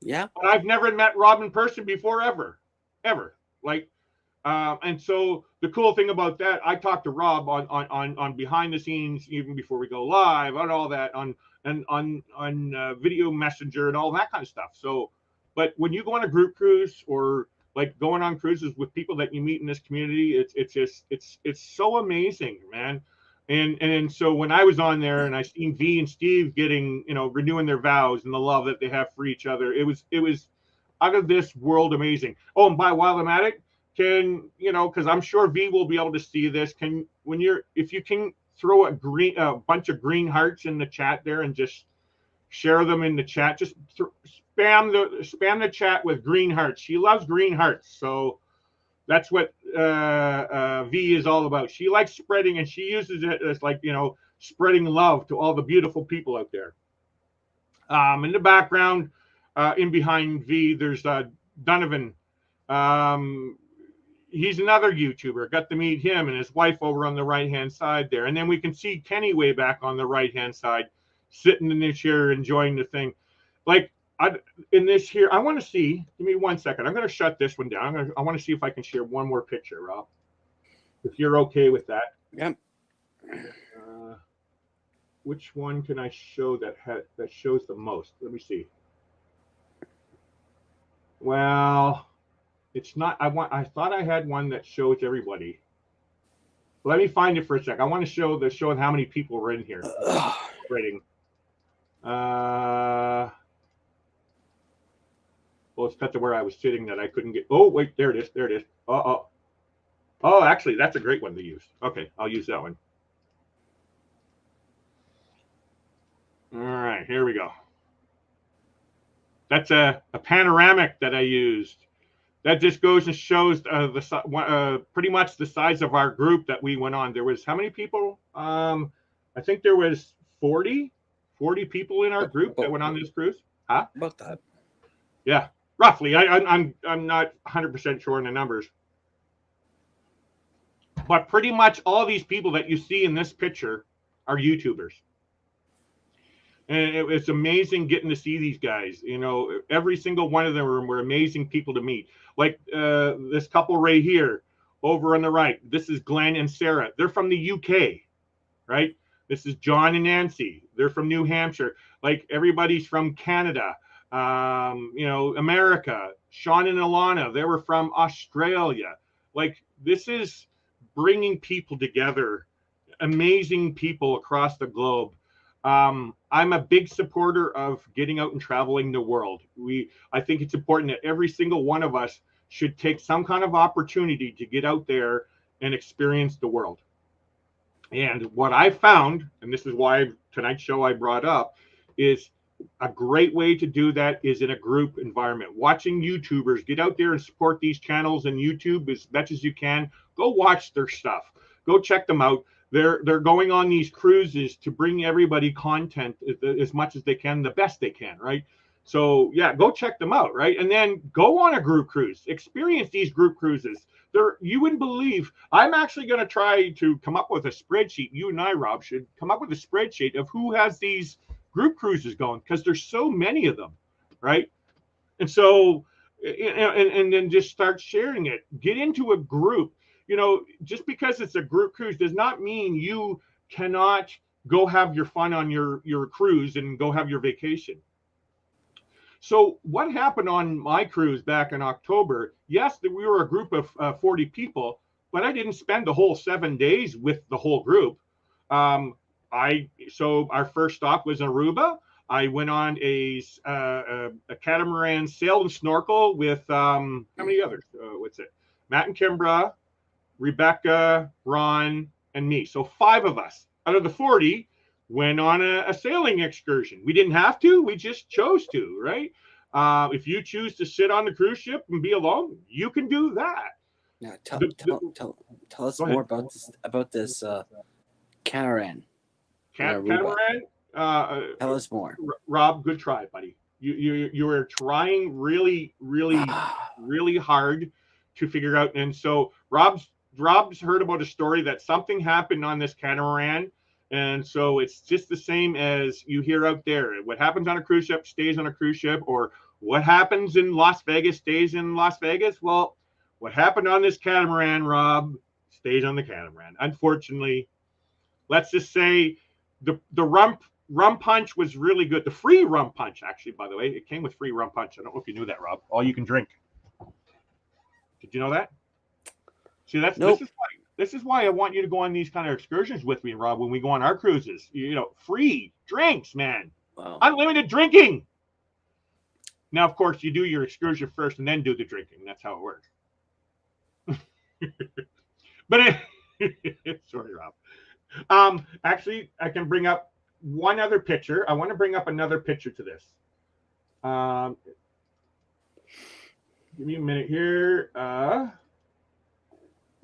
Yeah. But I've never met Rob in person before, ever. Like, and so the cool thing about that, I talked to Rob on behind the scenes, even before we go live, on all that, on video messenger and all that kind of stuff. So, but when you go on a group cruise, or like going on cruises with people that you meet in this community, it's so amazing, man. And so when I was on there and I seen V and Steve getting, you know, renewing their vows and the love that they have for each other, it was out of this world amazing. Oh, and while I'm at it, can, you know, because I'm sure V will be able to see this. If you can throw a bunch of green hearts in the chat there and just share them in the chat, just spam the chat with green hearts. She loves green hearts, so that's what V is all about. She likes spreading, and she uses it as, like, you know, spreading love to all the beautiful people out there. In the background, in behind V, there's Donovan. He's another YouTuber. Got to meet him and his wife over on the right-hand side there. And then we can see Kenny way back on the right-hand side, sitting in the chair enjoying the thing. Like, in this here, I want to see, give me 1 second. I'm going to shut this one down. I want to see if I can share one more picture, Rob, if you're okay with that. Yep. Which one can I show that shows the most? Let me see. Well, it's not. I thought I had one that shows everybody. Let me find it for a sec. I want to show how many people were in here. Rating. Well, it's cut to where I was sitting that I couldn't get. Oh, wait, there it is. There it is. Oh, actually, that's a great one to use. Okay, I'll use that one. All right, here we go. That's a panoramic that I used. That just goes and shows pretty much the size of our group that we went on. There was how many people? I think there was 40 people in our group that went on this cruise. Huh? About that. Yeah, roughly. I'm not 100% sure on the numbers. But pretty much all these people that you see in this picture are YouTubers. And it's amazing getting to see these guys. You know, every single one of them were amazing people to meet. Like this couple right here, over on the right. This is Glenn and Sarah. They're from the UK, right? This is John and Nancy. They're from New Hampshire. Like everybody's from Canada, you know, America. Sean and Alana, they were from Australia. Like this is bringing people together, amazing people across the globe. I'm a big supporter of getting out and traveling the world. I think it's important that every single one of us should take some kind of opportunity to get out there and experience the world. And what I found, and this is why tonight's show I brought up, is a great way to do that is in a group environment. Watching YouTubers, get out there and support these channels and YouTube as much as you can. Go watch their stuff. Go check them out. They're going on these cruises to bring everybody content as much as they can, the best they can, right? So yeah, go check them out, right? And then go on a group cruise. Experience these group cruises. You wouldn't believe. I'm actually going to try to come up with a spreadsheet. You and I, Rob, should come up with a spreadsheet of who has these group cruises going, because there's so many of them, right? And so, and then just start sharing it. Get into a group. You know, just because it's a group cruise does not mean you cannot go have your fun on your cruise and go have your vacation. So what happened on my cruise back in October? Yes, we were a group of 40 people, but I didn't spend the whole 7 days with the whole group. So our first stop was Aruba. I went on a catamaran sail and snorkel with how many others? What's it? Matt and Kimbra, Rebecca, Ron, and me. So 5 of us out of the 40 went on a sailing excursion. We didn't have to, we just chose to, right? If you choose to sit on the cruise ship and be alone, you can do that. Now tell us more about this catamaran. Catamaran. Tell us more. Rob, good try, buddy. You are trying really hard to figure out. And so Rob's heard about a story that something happened on this catamaran. And so it's just the same as you hear out there. What happens on a cruise ship stays on a cruise ship, or what happens in Las Vegas stays in Las Vegas. Well, what happened on this catamaran, Rob, stays on the catamaran. Unfortunately, let's just say the rum punch was really good. The free rum punch, actually, by the way, it came with free rum punch. I don't know if you knew that, Rob. All you can drink. Did you know that? See, Nope. This is why I want you to go on these kind of excursions with me, Rob, when we go on our cruises. You know, free drinks, man. Wow. Unlimited drinking. Now, of course, you do your excursion first and then do the drinking. That's how it works. But sorry, Rob. Actually, I can bring up one other picture. I want to bring up another picture to this. Give me a minute here.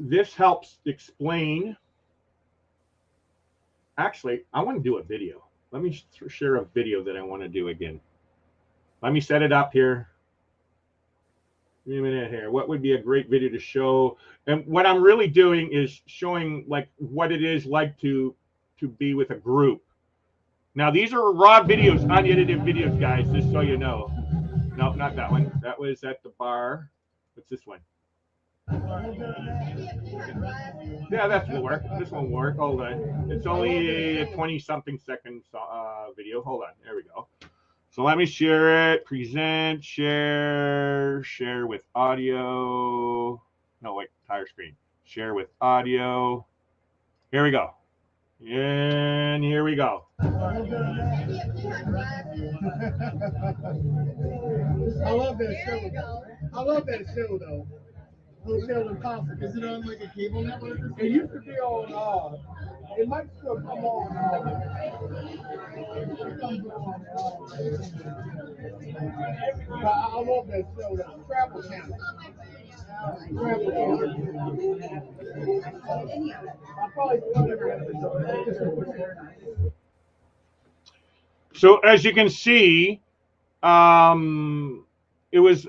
This helps explain. Actually, I want to do a video. Let me share a video that I want to do again. Let me set it up here. Give me a minute here. What would be a great video to show? And what I'm really doing is showing like what it is like to be with a group. Now, these are raw videos, unedited videos, guys, just so you know. No, not that one. That was at the bar. What's this one? Yeah, that will work. This one will work. Hold on. It's only a 20-something second video. Hold on. There we go. So let me share it. Present, share with audio. No, wait, entire screen. Share with audio. Here we go. And here we go. I love that show. I love that show, though. Hotel Impossible. Is it on like a cable network? It used to be on. It might still come on. I love that show. That Travel Channel. Travel Channel. I probably don't ever episode. So as you can see, it was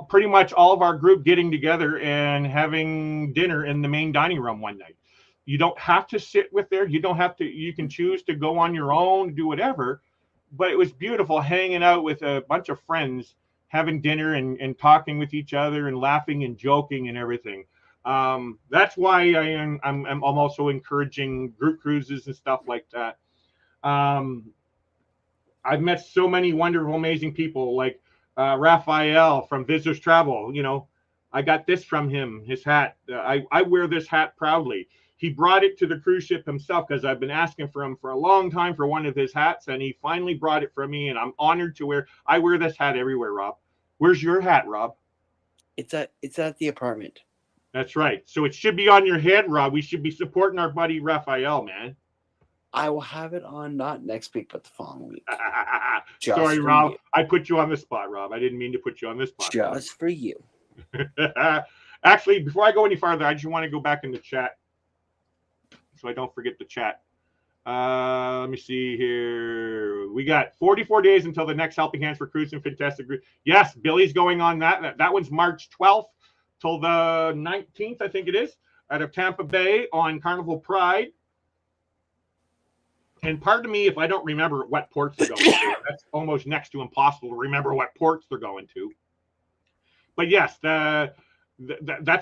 pretty much all of our group getting together and having dinner in the main dining room one night. You don't have to sit with there. You don't have to. You can choose to go on your own, do whatever. But it was beautiful hanging out with a bunch of friends, having dinner and talking with each other and laughing and joking and everything. That's why I'm also encouraging group cruises and stuff like that. I've met so many wonderful, amazing people like Raphael from Visitors Travel. I got this from him, his hat. I wear this hat proudly. He brought it to the cruise ship himself because I've been asking for him for a long time for one of his hats, and he finally brought it for me, and I'm honored to wear. I wear this hat everywhere, Rob. Where's your hat, Rob? It's at the apartment. That's right. So it should be on your head, Rob. We should be supporting our buddy Raphael, man. I will have it on not next week, but the following week. Sorry, Rob. I put you on the spot, Rob. I didn't mean to put you on the spot. Just for you. Actually, before I go any farther, I just want to go back in the chat so I don't forget the chat. Let me see here. We got 44 days until the next Helping Hands for Cruise and Fantastic Group. Yes, Billy's going on that. That one's March 12th till the 19th, I think it is, out of Tampa Bay on Carnival Pride. And pardon me if I don't remember what ports they're going to. That's almost next to impossible to remember what ports they're going to. But yes, that's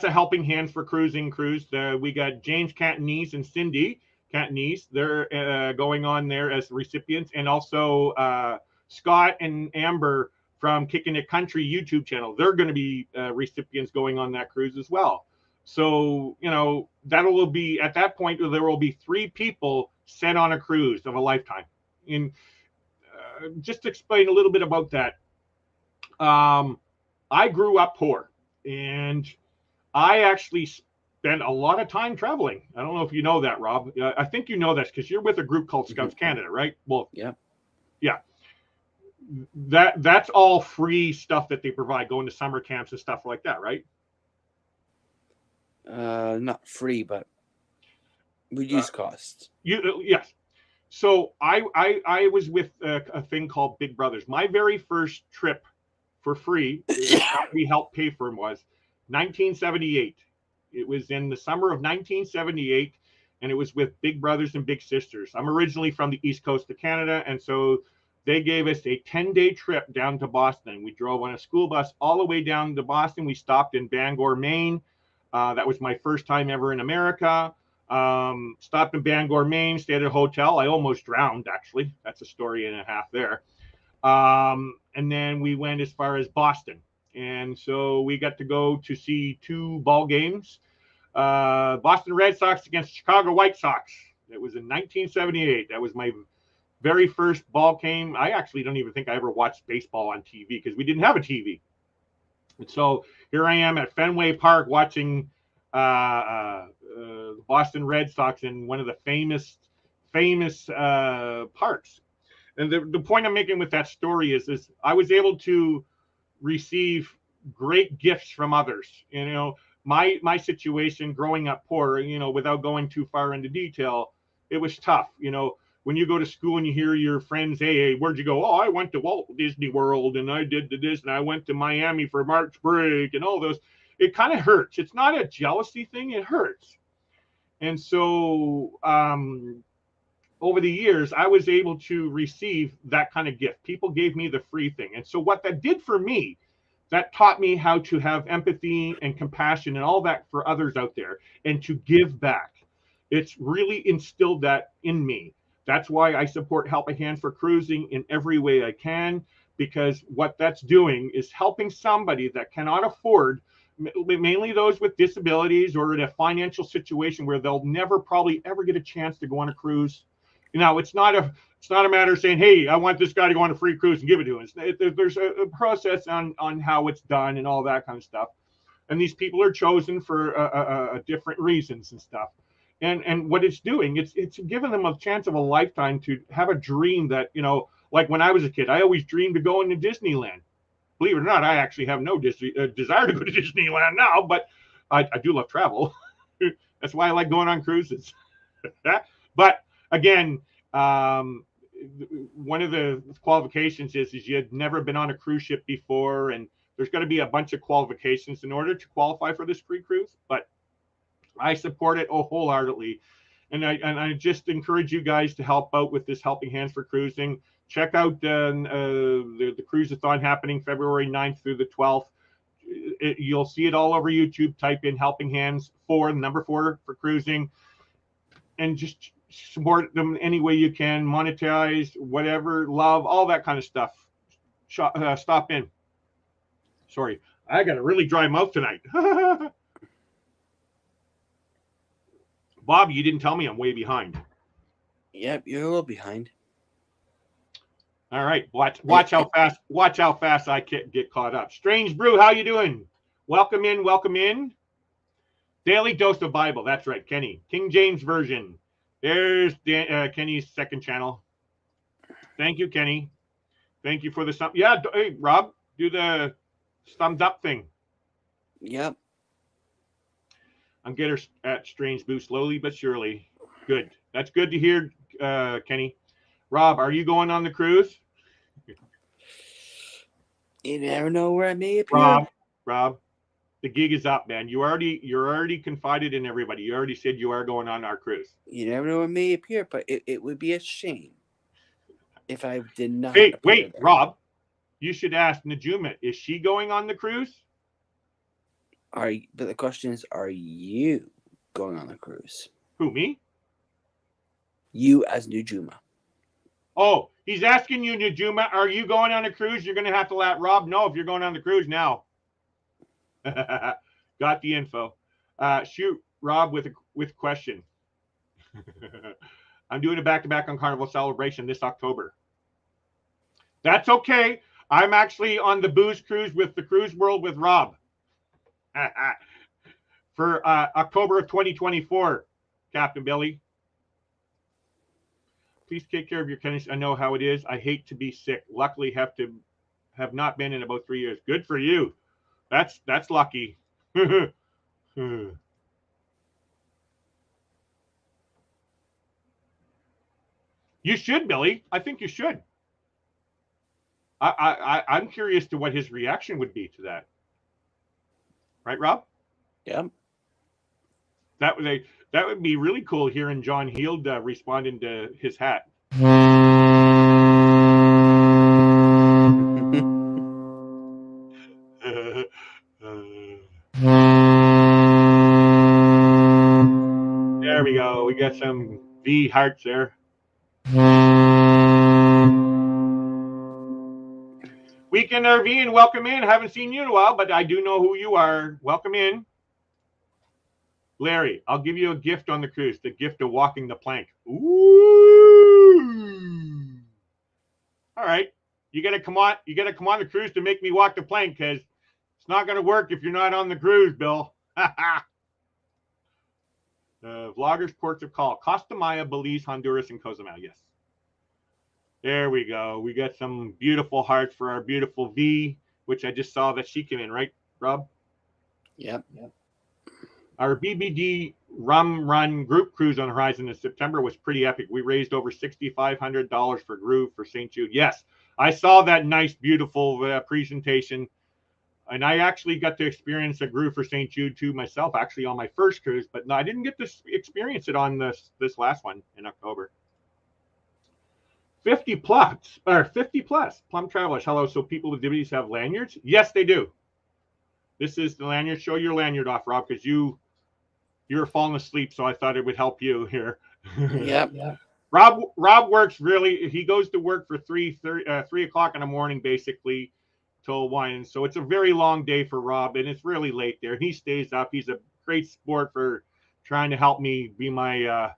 a Helping Hands for Cruising cruise. We got James Cantonese and Cindy Cantonese. They're going on there as recipients. And also Scott and Amber from Kicking It Country YouTube channel. They're going to be recipients going on that cruise as well. So, that will be, at that point, there will be 3 people sent on a cruise of a lifetime. And just to explain a little bit about that, I grew up poor, and I actually spent a lot of time traveling. I don't know if you know that, Rob. I think you know this because you're with a group called Scouts Canada, right? Well, yeah. That's all free stuff that they provide, going to summer camps and stuff like that, right? Not free, but reduced costs. Yes. So I was with a thing called Big Brothers. My very first trip for free, we helped pay for was 1978. It was in the summer of 1978, and it was with Big Brothers and Big Sisters. I'm originally from the East Coast of Canada, and so they gave us a 10-day trip down to Boston. We drove on a school bus all the way down to Boston. We stopped in Bangor, Maine. That was my first time ever in America. Stopped in Bangor, Maine, stayed at a hotel. I almost drowned, actually. That's a story and a half there. And then we went as far as Boston. And so we got to go to see 2 ball games. Boston Red Sox against Chicago White Sox. It was in 1978. That was my very first ball game. I actually don't even think I ever watched baseball on TV because we didn't have a TV. And so here I am at Fenway Park watching the Boston Red Sox in one of the famous parks. And the point I'm making with that story is I was able to receive great gifts from others. My situation growing up poor, without going too far into detail, it was tough. When you go to school and you hear your friends, hey, where'd you go? Oh, I went to Walt Disney World and I did this and I went to Miami for March break and all those. It kind of hurts. It's not a jealousy thing. It hurts. And so over the years, I was able to receive that kind of gift. People gave me the free thing. And so what that did for me, that taught me how to have empathy and compassion and all that for others out there and to give back. It's really instilled that in me. That's why I support Helping Hands for Cruising in every way I can, because what that's doing is helping somebody that cannot afford, mainly those with disabilities or in a financial situation where they'll never probably ever get a chance to go on a cruise. It's not a matter of saying, hey, I want this guy to go on a free cruise and give it to him. There's a process on how it's done and all that kind of stuff. And these people are chosen for different reasons and stuff. And what it's doing, it's giving them a chance of a lifetime to have a dream that, like when I was a kid, I always dreamed of going to Disneyland. Believe it or not, I actually have no desire to go to Disneyland now, but I do love travel. That's why I like going on cruises. But again, one of the qualifications is you had never been on a cruise ship before, and there's got to be a bunch of qualifications in order to qualify for this free cruise. But I support it wholeheartedly, and I just encourage you guys to help out with this Helping Hands for Cruising. Check out the cruise-a-thon happening February 9th through the 12th. You'll see it all over YouTube. Type in Helping Hands 4, the number 4 for cruising, and just support them any way you can, monetize, whatever, love, all that kind of stuff. Stop in. Sorry, I got a really dry mouth tonight. Bob, you didn't tell me I'm way behind. Yep, you're a little behind. All right, watch how fast I get caught up. Strange Brew, how you doing? Welcome in. Daily Dose of Bible. That's right, Kenny. King James Version. There's Kenny's second channel. Thank you, Kenny. Thank you for the thumb. Yeah, hey, Rob, do the thumbs up thing. Yep. I'm getting at Strange Brew slowly but surely. Good. That's good to hear, Kenny. Rob, are you going on the cruise? You never know where I may appear. Rob, the gig is up, man. You're already confided in everybody. You already said you are going on our cruise. You never know where I may appear, but it would be a shame if I did not. Hey, wait, there. Rob, you should ask Najuma. Is she going on the cruise? But the question is, are you going on the cruise? Who, me? You as Najuma. Oh, he's asking you, Najuma, are you going on a cruise? You're going to have to let Rob know if you're going on the cruise now. Got the info. Shoot, Rob, with question. I'm doing a back-to-back on Carnival Celebration this October. That's okay. I'm actually on the booze cruise with the Cruise World with Rob for October of 2024, Captain Billy. Please take care of your kidneys. I know how it is. I hate to be sick. Luckily, have not been in about 3 years. Good for you. That's lucky. You should, Billy. I think you should. I'm curious to what his reaction would be to that. Right, Rob? Yep. That would be really cool hearing John Heald responding to his hat. There we go. We got some V hearts there. Weekend RV and welcome in. Haven't seen you in a while, but I do know who you are. Welcome in. Larry, I'll give you a gift on the cruise, the gift of walking the plank. Ooh. All right. You gotta come on the cruise to make me walk the plank, because it's not gonna work if you're not on the cruise, Bill. Vloggers ports of call. Costa Maya, Belize, Honduras, and Cozumel. Yes. There we go. We got some beautiful hearts for our beautiful V, which I just saw that she came in, right, Rob? Yep. Our BBD Rum Run group cruise on Horizon in September was pretty epic. We raised over $6,500 for Groove for St. Jude. Yes, I saw that nice, beautiful presentation. And I actually got to experience a Groove for St. Jude too myself, actually on my first cruise. But no, I didn't get to experience it on this last one in October. 50 plus Plum Travelers. Hello. So people with DVDs have lanyards? Yes, they do. This is the lanyard. Show your lanyard off, Rob, because you were falling asleep, so I thought it would help you here. Yep. Rob works really. He goes to work for 3 o'clock in the morning, basically, till 1. So it's a very long day for Rob, and it's really late there. He stays up. He's a great sport for trying to help me be my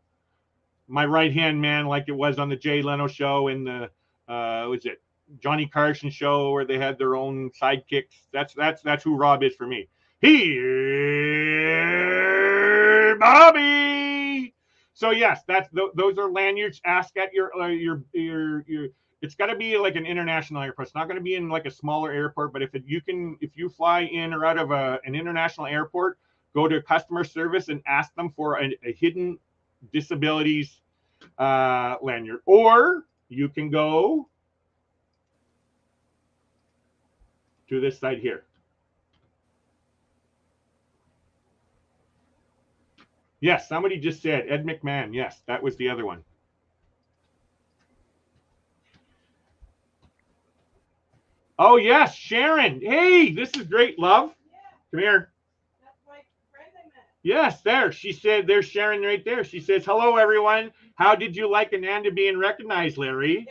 my right hand man, like it was on the Jay Leno show and the was it Johnny Carson show where they had their own sidekicks. That's who Rob is for me. Here, Bobby. So yes, those are lanyards. Ask at your it's got to be like an international airport. It's not going to be in like a smaller airport, but if you fly in or out of an international airport, go to customer service and ask them for a hidden disabilities lanyard, or you can go to this side here. Yes, somebody just said Ed McMahon. Yes, that was the other one. Oh yes, Sharon. Hey, this is great, love. Come here. That's my friend I met. Yes, there. She said, there's Sharon right there. She says, hello, everyone. How did you like Ananda being recognized, Larry?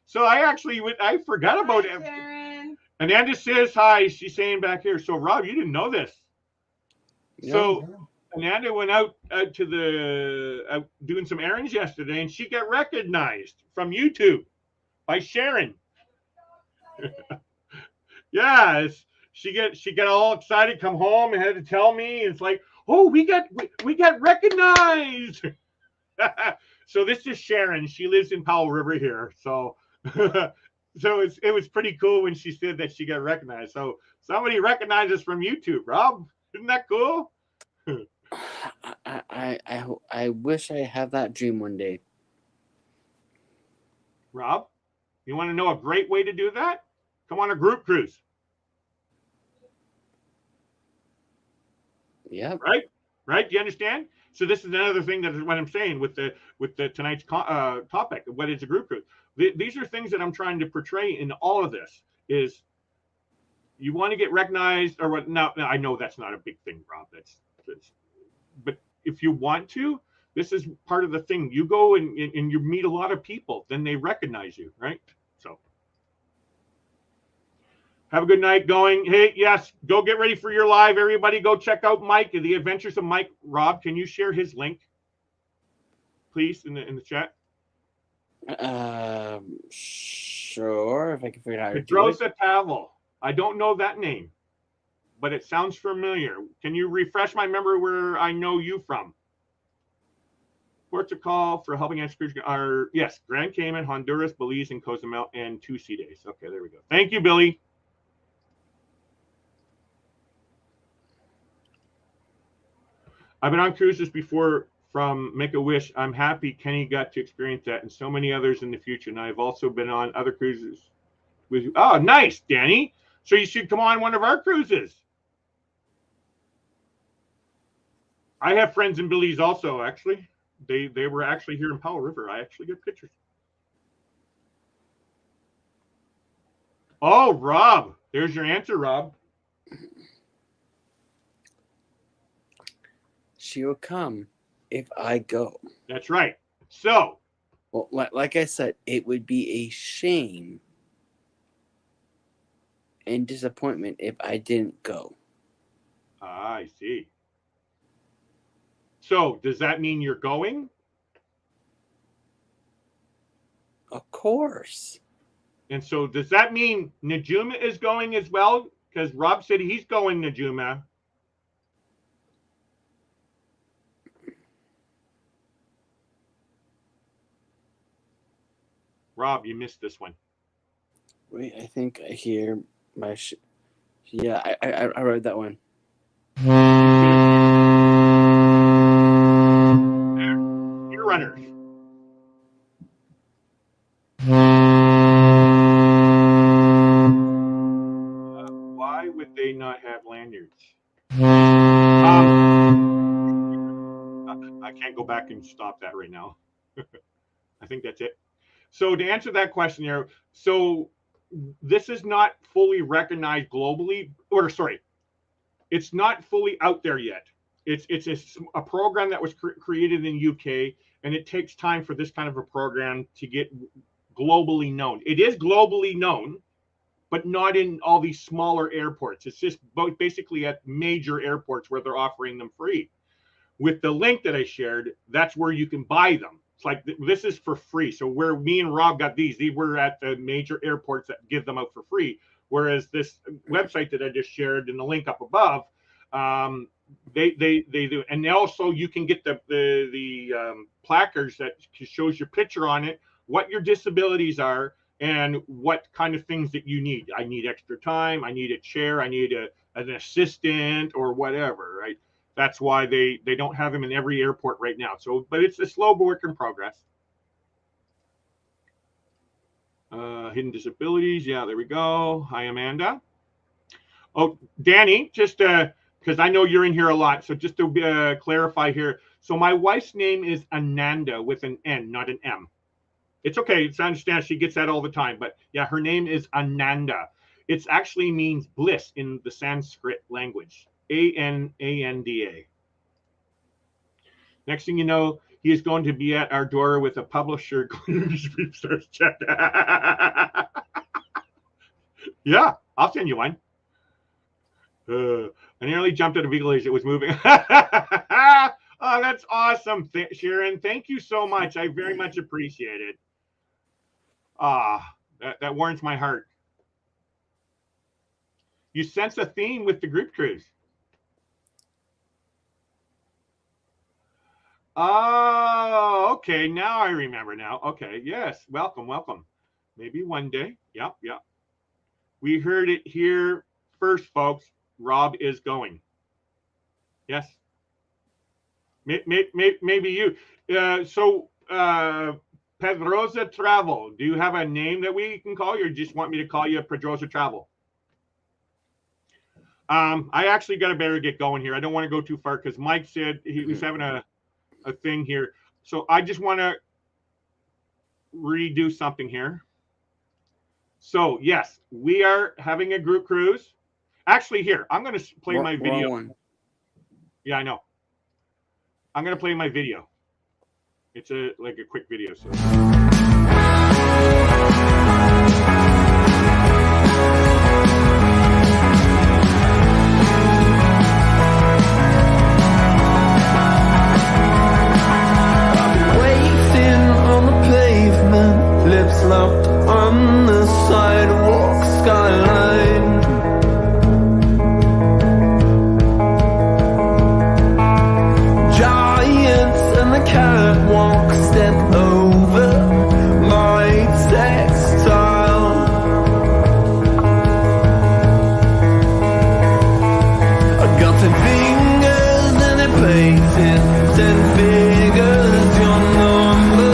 So I forgot about it. Sharon. Ananda says hi. She's saying back here. So, Rob, you didn't know this. So, Ananda went out to out doing some errands yesterday, and she got recognized from YouTube by Sharon. Yes, she got all excited, come home and had to tell me. It's like, oh, we got recognized. So this is Sharon. She lives in Powell River here. So so it was pretty cool when she said that she got recognized. So somebody recognized us from YouTube, Rob. Isn't that cool? I wish I had that dream one day. Rob, you want to know a great way to do that? Come on a group cruise. Yeah. Right. Do you understand? So this is another thing that is what I'm saying with the tonight's topic. What is a group cruise? These are things that I'm trying to portray in all of this. Is you want to get recognized or what? Now I know that's not a big thing, Rob. That's but if you want to, this is part of the thing. You go and you meet a lot of people, then they recognize you, right? So have a good night going. Hey, yes, go get ready for your live. Everybody go check out Mike, The Adventures of Mike. Rob, can you share his link, please, in the chat? Sure, if I can figure out how to do it. Pedrosa Pavel. I don't know that name, but it sounds familiar. Can you refresh my memory where I know you from? Portugal for helping us are, yes, Grand Cayman, Honduras, Belize, and Cozumel, and 2 sea days. Okay, there we go. Thank you, Billy. I've been on cruises before from Make-A-Wish. I'm happy Kenny got to experience that and so many others in the future. And I've also been on other cruises with you. Oh, nice, Danny. So you should come on one of our cruises. I have friends in Belize also, actually. They were actually here in Powell River. I actually get pictures. Oh, Rob. There's your answer, Rob. She will come if I go. That's right. So, well, like I said, it would be a shame and disappointment if I didn't go. I see. So, does that mean you're going? Of course. And so, does that mean Najuma is going as well? Because Rob said he's going, Najuma. Rob, you missed this one. Wait, I think I hear my... yeah, I read that one. Ear runners. Why would they not have lanyards? I can't go back and stop that right now. I think that's it. So to answer that question here, so this is not fully recognized globally, or sorry, it's not fully out there yet. It's a program that was created in UK, and it takes time for this kind of a program to get globally known. It is globally known, but not in all these smaller airports. It's just basically at major airports where they're offering them free. With the link that I shared, that's where you can buy them. It's like this is for free. So where me and Rob got these were at the major airports that give them out for free. Whereas this website that I just shared in the link up above, they do. And also you can get the placards that shows your picture on it, what your disabilities are, and what kind of things that you need. I need extra time. I need a chair. I need an assistant or whatever, right? That's why they don't have them in every airport right now. So, but it's a slow work in progress. Hidden disabilities. Yeah, there we go. Hi, Amanda. Oh, Danny, just because I know you're in here a lot. So just to clarify here. So my wife's name is Ananda with an N, not an M. It's okay. It's I understand she gets that all the time. But yeah, her name is Ananda. It actually means bliss in the Sanskrit language. ANANDA. Next thing you know, he is going to be at our door with a publisher. Check. Yeah, I'll send you one. I nearly jumped out of vehicle as it was moving. Oh, that's awesome, Sharon. Thank you so much. I very much appreciate it. That warms my heart. You sense a theme with the group cruise. Oh, okay. Now I remember now. Okay. Yes. Welcome. Welcome. Maybe one day. Yep. Yep. We heard it here first, folks. Rob is going. Yes. Maybe you. Pedrosa Travel. Do you have a name that we can call you, or just want me to call you Pedrosa Travel? I actually got to better get going here. I don't want to go too far because Mike said he was having a thing here. So I just want to redo something here. So yes, we are having a group cruise. Actually, here, I'm going to play my video. Yeah, I know. I'm going to play my video. It's like a quick video. So. Lips locked on the sidewalk skyline. Giants and the catwalk step over my textile. I got 10 fingers and it painted 10 figures. Your number.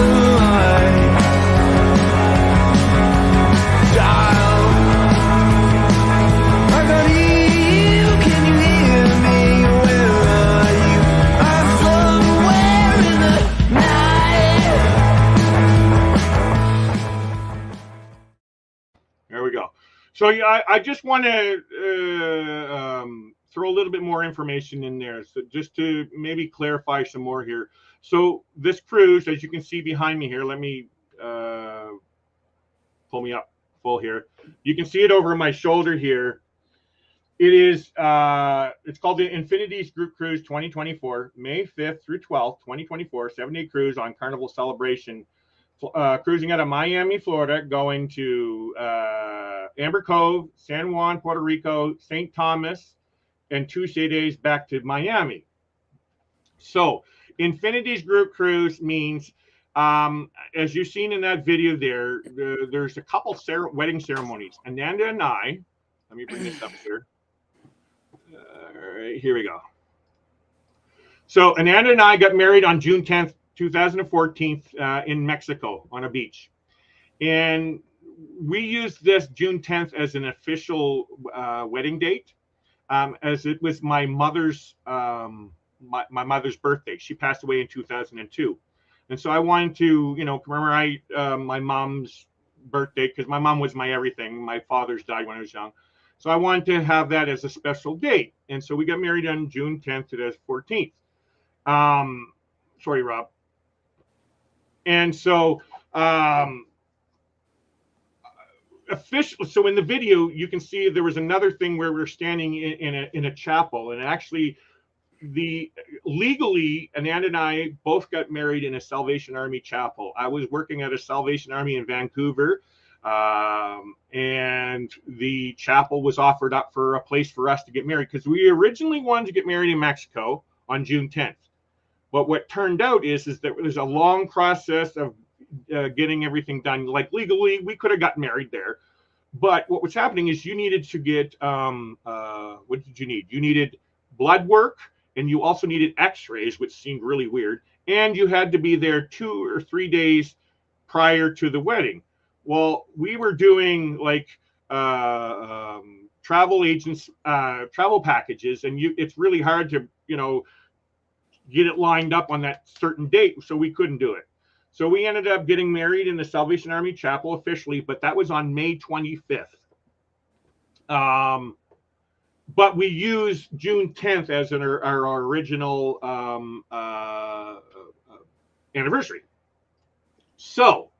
So yeah, I just want to throw a little bit more information in there, so just to maybe clarify some more here. So this cruise, as you can see behind me here, let me pull me up full here. You can see it over my shoulder here. It is it's called the Infinities Group Cruise 2024, May 5th through 12th, 2024, 7-day cruise on Carnival Celebration. Cruising out of Miami, Florida, going to Amber Cove, San Juan, Puerto Rico, St. Thomas, and 2 days back to Miami. So Infinities Group Cruise means, as you've seen in that video there, there's a couple wedding ceremonies. Ananda and I, let me bring this up here. All right, here we go. So Ananda and I got married on June 10th, 2014 in Mexico on a beach. And we used this June 10th as an official wedding date, as it was my mother's my mother's birthday. She passed away in 2002. And so I wanted to, commemorate my mom's birthday, because my mom was my everything. My father's died when I was young. So I wanted to have that as a special date. And so we got married on June 10th to the 14th. Sorry, Rob. And so official. So in the video, you can see there was another thing where we're standing in a chapel, and actually, legally, Ananda and I both got married in a Salvation Army chapel. I was working at a Salvation Army in Vancouver, and the chapel was offered up for a place for us to get married, because we originally wanted to get married in Mexico on June 10th. But what turned out is that there's a long process of getting everything done. Like legally, we could have gotten married there. But what was happening is you needed to get, what did you need? You needed blood work, and you also needed x-rays, which seemed really weird. And you had to be there 2 or 3 days prior to the wedding. Well, we were doing like travel agents, travel packages, and it's really hard to, get it lined up on that certain date, so we couldn't do it. So we ended up getting married in the Salvation Army Chapel officially, but that was on May 25th. but we use June 10th as our original anniversary. So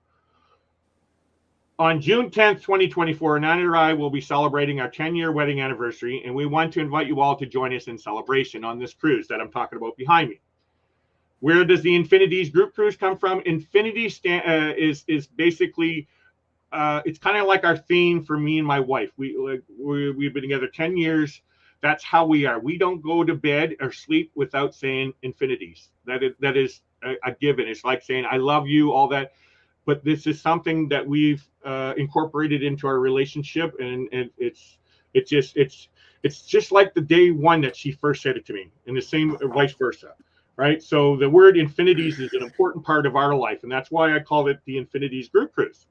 on June 10th, 2024, Nana and I will be celebrating our 10-year wedding anniversary, and we want to invite you all to join us in celebration on this cruise that I'm talking about behind me. Where does the Infinities Group Cruise come from? Infinity is basically, it's kind of like our theme for me and my wife. We've been together 10 years. That's how we are. We don't go to bed or sleep without saying infinities. That is a given. It's like saying, I love you, all that. But this is something that we've incorporated into our relationship, and it's just like the day one that she first said it to me, and the same vice versa, right? So the word infinities is an important part of our life, and that's why I called it the Infinities Group Cruise.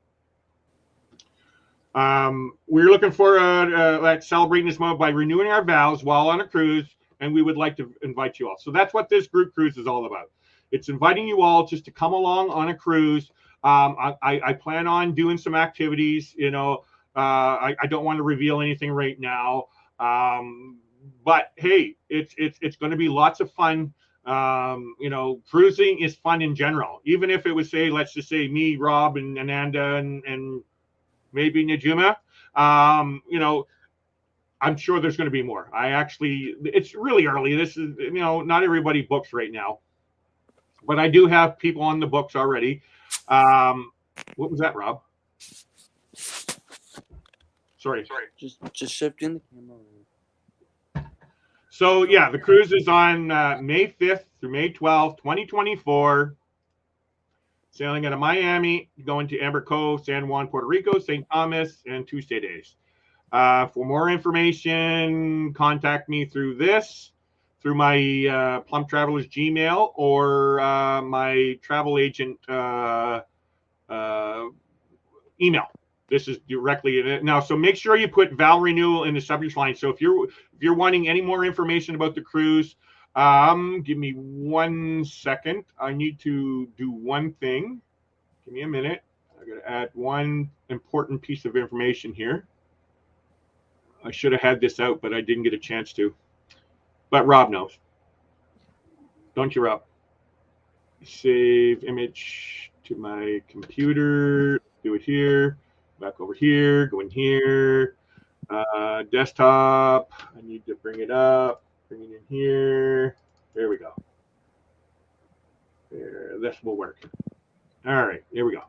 We're looking for like celebrating this moment by renewing our vows while on a cruise, and we would like to invite you all. So that's what this group cruise is all about. It's inviting you all just to come along on a cruise. I plan on doing some activities. You know, I don't want to reveal anything right now. But hey, it's going to be lots of fun. You know, cruising is fun in general. Even if it was, say, let's just say me, Rob, and Ananda, and maybe Najuma. You know, I'm sure there's going to be more. It's really early. This is, you know, not everybody books right now, but I do have people on the books already. What was that, Rob? Sorry. Just shifting the camera. So yeah, the cruise is on May 5th through May 12th, 2024. Sailing out of Miami, going to Amber Cove, San Juan, Puerto Rico, St. Thomas, and 2 stay days. For more information, contact me through my Plum Travelers Gmail, or my travel agent email. This is directly in it now. So make sure you put Val Renewal in the subject line. So if you're wanting any more information about the cruise, give me 1 second. I need to do one thing. Give me a minute. I got to add one important piece of information here. I should have had this out, but I didn't get a chance to. But Rob knows. Don't you, Rob? Save image to my computer. Do it here. Back over here. Go in here. Desktop. I need to bring it up. Bring it in here. There we go. There. This will work. All right. Here we go.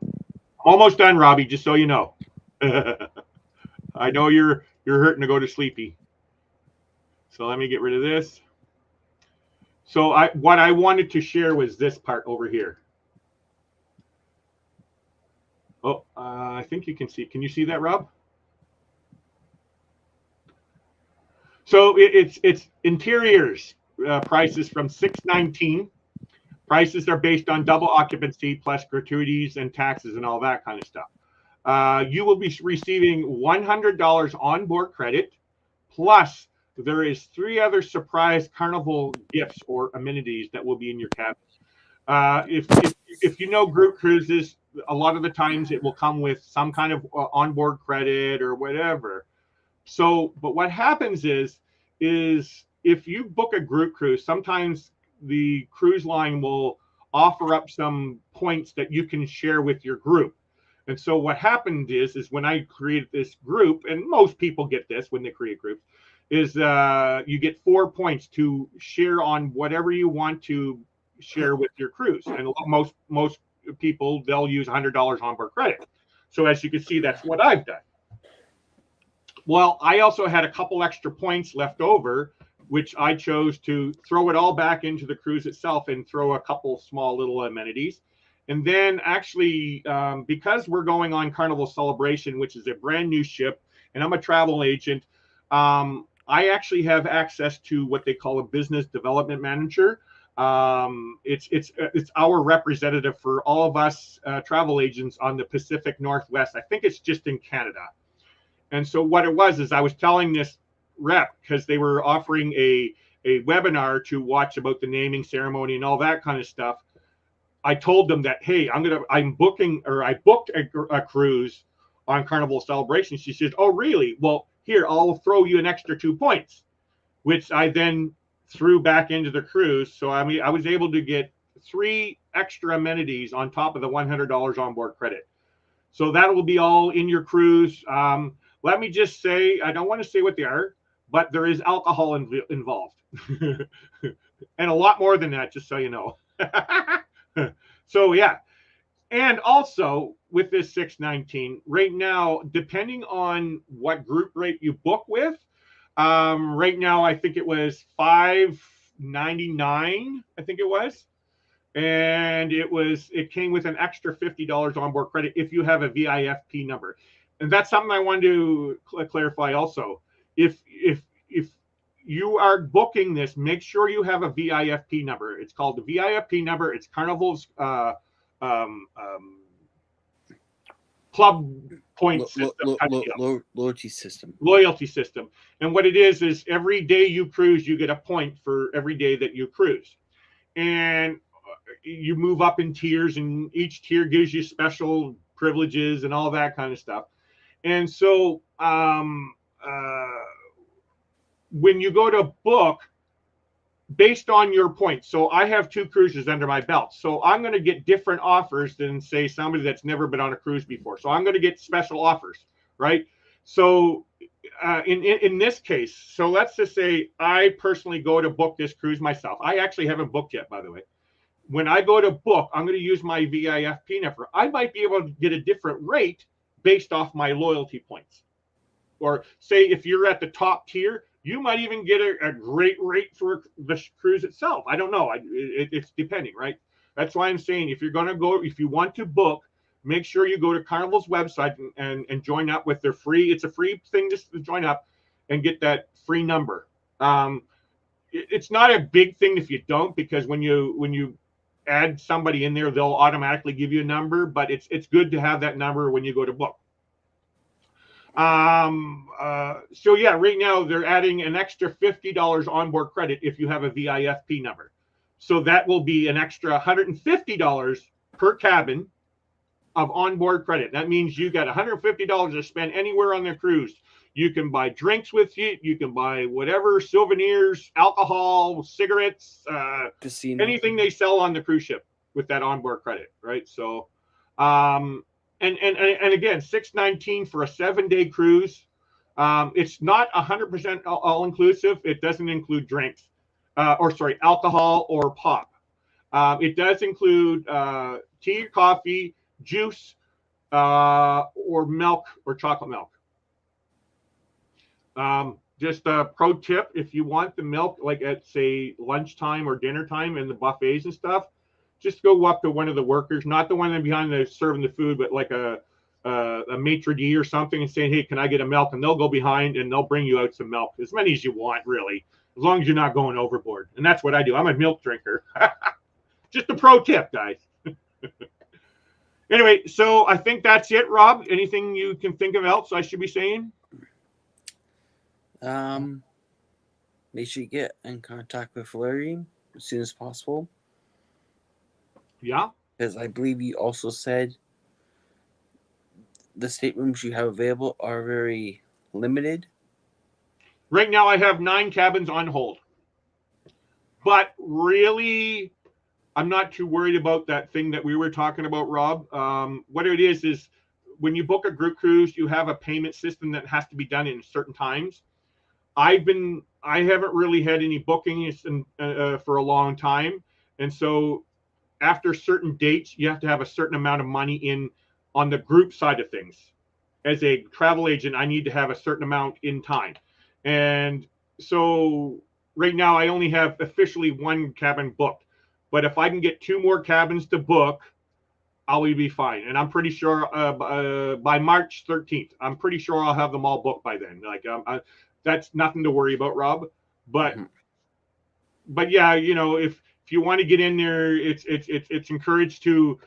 Almost done, Robbie. Just so you know. I know you're hurting to go to sleepy. So let me get rid of this. So what I wanted to share was this part over here. Oh, I think you can see. Can you see that, Rob? So it's interiors prices from $619. Prices are based on double occupancy plus gratuities and taxes and all that kind of stuff. You will be receiving $100 onboard credit, plus there is 3 other surprise Carnival gifts or amenities that will be in your cabin. If you know group cruises, a lot of the times it will come with some kind of onboard credit or whatever. So, but what happens is if you book a group cruise, sometimes the cruise line will offer up some points that you can share with your group. And so what happened is when I created this group, and most people get this when they create groups, is you get 4 points to share on whatever you want to share with your cruise. And most people, they'll use $100 onboard credit. So as you can see, that's what I've done. Well, I also had a couple extra points left over, which I chose to throw it all back into the cruise itself and throw a couple small little amenities. And then actually, because we're going on Carnival Celebration, which is a brand new ship, and I'm a travel agent, I actually have access to what they call a business development manager. It's our representative for all of us travel agents on the Pacific Northwest. I think it's just in Canada. And so what it was is I was telling this rep, because they were offering a webinar to watch about the naming ceremony and all that kind of stuff. I told them that, hey, I booked a cruise on Carnival Celebration. She says, oh, really? Well, here, I'll throw you an extra 2 points. which I then threw back into the cruise. So I mean, I was able to get 3 extra amenities on top of the $100 onboard credit. So that will be all in your cruise. Let me just say, I don't want to say what they are, but there is alcohol involved. And a lot more than that, just so you know. So yeah. And also with this 619, right now, depending on what group rate you book with, right now I think it was $599, I think it was. And it came with an extra $50 onboard credit if you have a VIFP number. And that's something I wanted to clarify also. If you are booking this, make sure you have a VIFP number. It's called the VIFP number. It's Carnival's club point system. Loyalty system. Loyalty system. And what it is every day you cruise, you get a point for every day that you cruise. And you move up in tiers, and each tier gives you special privileges and all that kind of stuff. And so when you go to book based on your points, so I have 2 cruises under my belt, so I'm going to get different offers than say somebody that's never been on a cruise before. So I'm going to get special offers, right? So in this case, so let's just say I personally go to book this cruise myself. I actually haven't booked yet, by the way. When I go to book, I'm going to use my VIFP number. I might be able to get a different rate based off my loyalty points. Or say if you're at the top tier, you might even get a great rate for the cruise itself. I don't know. It's depending, right? That's why I'm saying if you want to book, make sure you go to Carnival's website and join up with their free. It's a free thing just to join up and get that free number. It's not a big thing if you don't, because when you add somebody in there, they'll automatically give you a number, but it's good to have that number when you go to book. So yeah, right now they're adding an extra $50 onboard credit if you have a VIFP number. So that will be an extra $150 per cabin of onboard credit. That means you got $150 to spend anywhere on the cruise. You can buy drinks with you. You can buy whatever, souvenirs, alcohol, cigarettes, anything they sell on the cruise ship with that onboard credit, right? So, and again, $619 for a 7-day cruise. It's not 100% all inclusive. It doesn't include drinks, alcohol or pop. It does include tea, coffee, juice, or milk or chocolate milk. Just a pro tip, if you want the milk like at say lunchtime or dinner time in the buffets and stuff, just go up to one of the workers, not the one behind the serving the food, but like a maitre d' or something, and saying, hey, can I get a milk? And they'll go behind and they'll bring you out some milk, as many as you want, really, as long as you're not going overboard. And that's what I do. I'm a milk drinker. Just a pro tip, guys. Anyway, so I think that's it, Rob. Anything you can think of else I should be saying? Make sure you get in contact with Larry as soon as possible. Yeah. Because I believe you also said the staterooms you have available are very limited. Right now I have 9 cabins on hold. But really, I'm not too worried about that thing that we were talking about, Rob. What it is when you book a group cruise, you have a payment system that has to be done in certain times. I haven't really had any bookings for a long time. And so after certain dates, you have to have a certain amount of money in on the group side of things. As a travel agent, I need to have a certain amount in time. And so right now I only have officially 1 cabin booked. But if I can get 2 more cabins to book, I'll be fine. And I'm pretty sure by March 13th, I'm pretty sure I'll have them all booked by then. Like that's nothing to worry about, Rob. But but yeah, you know, if you want to get in there, it's encouraged to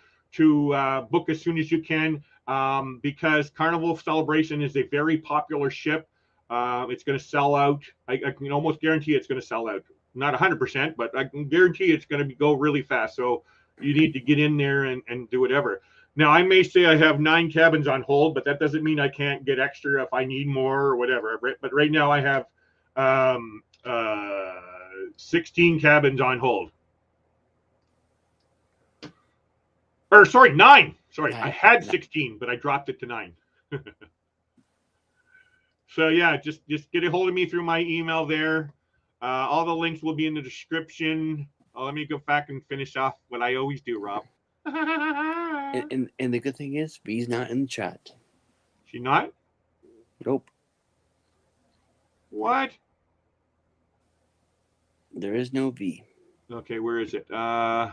book as soon as you can, because Carnival Celebration is a very popular ship. It's going to sell out. I can almost guarantee it's going to sell out. Not 100%, but I can guarantee it's going to go really fast. So you need to get in there and do whatever. Now, I may say I have 9 cabins on hold, but that doesn't mean I can't get extra if I need more or whatever. But right now I have 16 cabins on hold. Or sorry, 9. Sorry, I had 16, but I dropped it to 9. So yeah, just get a hold of me through my email there. All the links will be in the description. Let me go back and finish off what I always do, Rob. And the good thing is, V's not in the chat. She not? Nope. What? There is no V. Okay, where is it? Oh,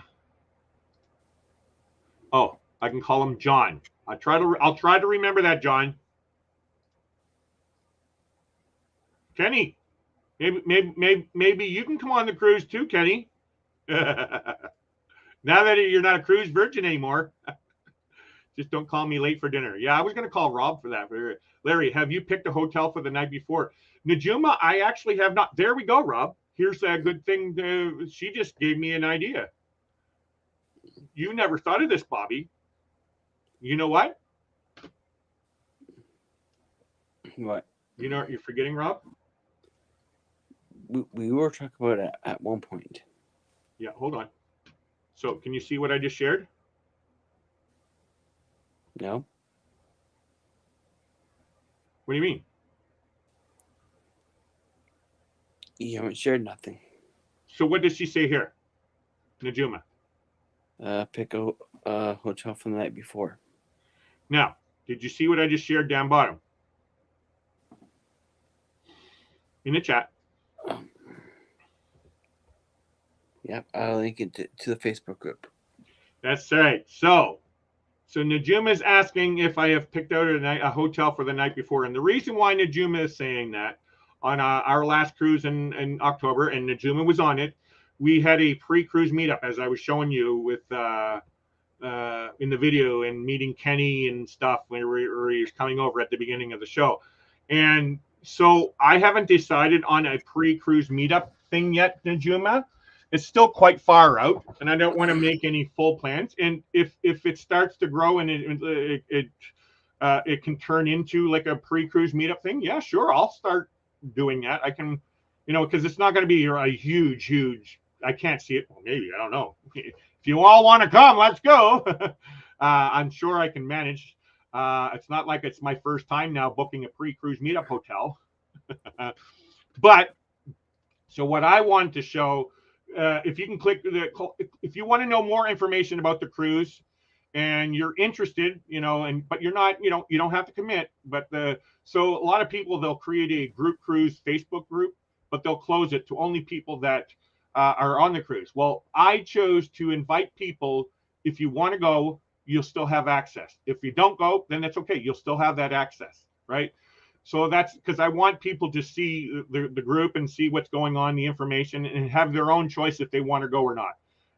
I can call him John. I'll try to remember that, John. Kenny, maybe you can come on the cruise too, Kenny. Now that you're not a cruise virgin anymore, just don't call me late for dinner. Yeah, I was going to call Rob for that. Larry, have you picked a hotel for the night before? Najuma, I actually have not. There we go, Rob. Here's a good thing. She just gave me an idea. You never thought of this, Bobby. You know what? What? You know, you're forgetting, Rob? We were talking about it at one point. Yeah, hold on. So can you see what I just shared? No? What do you mean? You haven't shared nothing. So what does she say here? Najuma. Pick a hotel from the night before. Now, did you see what I just shared down bottom? In the chat. Yep, I'll link it to the Facebook group. That's right. So Najuma is asking if I have picked out a hotel for the night before. And the reason why Najuma is saying that, on our last cruise in October, and Najuma was on it, we had a pre-cruise meetup, as I was showing you with in the video, and meeting Kenny and stuff when he was coming over at the beginning of the show. And so I haven't decided on a pre-cruise meetup thing yet, Najuma. It's still quite far out, and I don't want to make any full plans. And if it starts to grow and it can turn into like a pre-cruise meetup thing, yeah, sure, I'll start doing that. I can, because it's not going to be a huge. I can't see it. Well, maybe, I don't know. If you all want to come, let's go. I'm sure I can manage. It's not like it's my first time now booking a pre-cruise meetup hotel. But so what I want to show. If you can click if you want to know more information about the cruise and you're interested, but you're not, you don't have to commit. But so a lot of people, they'll create a group cruise Facebook group, but they'll close it to only people that are on the cruise. Well, I chose to invite people. If you want to go, you'll still have access. If you don't go, then that's okay. You'll still have that access, right? So that's because I want people to see the group and see what's going on, the information, and have their own choice if they want to go or not,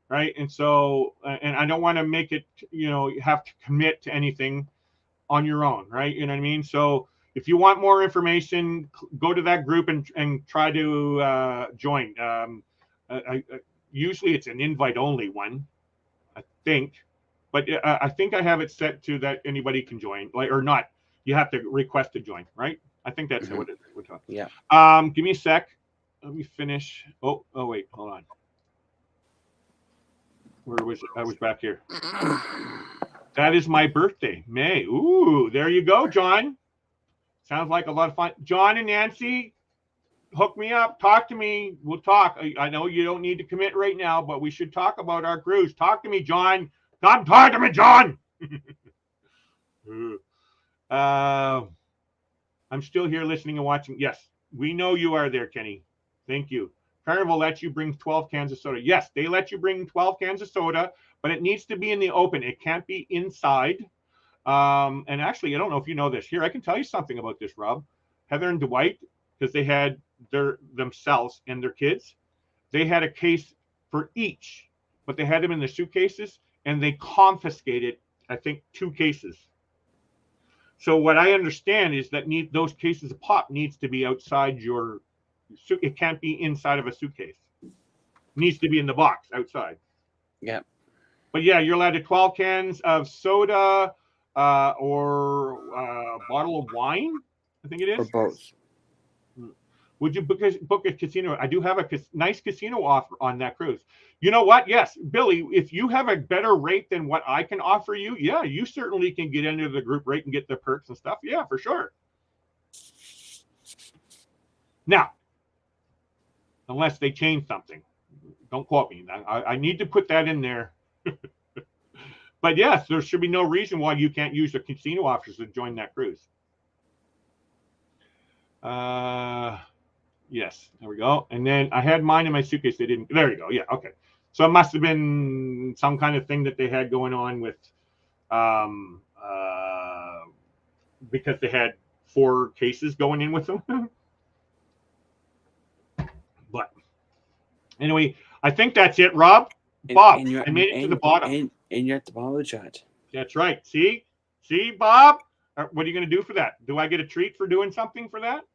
right? And so, and I don't want to make it, you have to commit to anything on your own, right? You know what I mean? So if you want more information, go to that group and try to join. Usually it's an invite-only one, I think, but I think I have it set to that anybody can join, or not. You have to request to join, right? I think that's what it is. We're talking. Yeah. Give me a sec. Let me finish. Oh, wait, hold on. Where was it? I was back here. That is my birthday, May. Ooh, there you go, John. Sounds like a lot of fun. John and Nancy, hook me up. Talk to me. We'll talk. I know you don't need to commit right now, but we should talk about our cruise. Talk to me, John. Come talk to me, John. I'm still here listening and watching. Yes, we know you are there, Kenny. Thank you. Carnival lets you bring 12 cans of soda. Yes, they let you bring 12 cans of soda, but it needs to be in the open. It can't be inside. And actually, I don't know if you know this. Here, I can tell you something about this, Rob. Heather and Dwight, because they had themselves and their kids, they had a case for each, but they had them in the suitcases, and they confiscated, I think, 2 cases. So what I understand is that those cases of pop needs to be outside your suit. It can't be inside of a suitcase. It needs to be in the box outside. Yeah. But yeah, you're allowed to 12 cans of soda or a bottle of wine, I think it is. Or both. Would you book a casino? I do have a nice casino offer on that cruise. You know what? Yes, Billy, if you have a better rate than what I can offer you, yeah, you certainly can get into the group rate and get the perks and stuff. Yeah, for sure. Now, unless they change something. Don't quote me. I need to put that in there. But yes, there should be no reason why you can't use the casino offers to join that cruise. Yes, there we go. And then I had mine in my suitcase. They didn't. There you go. Yeah, okay. So it must have been some kind of thing that they had going on with, because they had 4 cases going in with them. But anyway, I think that's it, Rob. Bob, I made it to the bottom. And you're at the bottom of the chat. That's right. See, Bob. What are you going to do for that? Do I get a treat for doing something for that?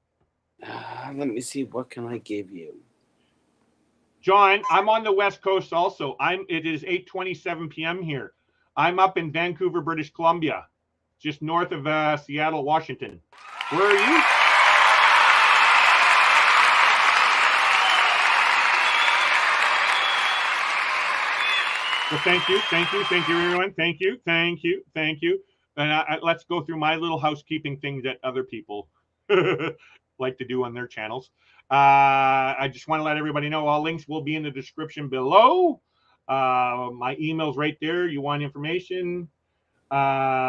Let me see. What can I give you? John, I'm on the West Coast also. It is 8:27 p.m. here. I'm up in Vancouver, British Columbia, just north of Seattle, Washington. Where are you? Well, thank you, everyone. Thank you. And let's go through my little housekeeping things that other people like to do on their channels. I just want to let everybody know all links will be in the description below. My email's right there. You want information? Whoa.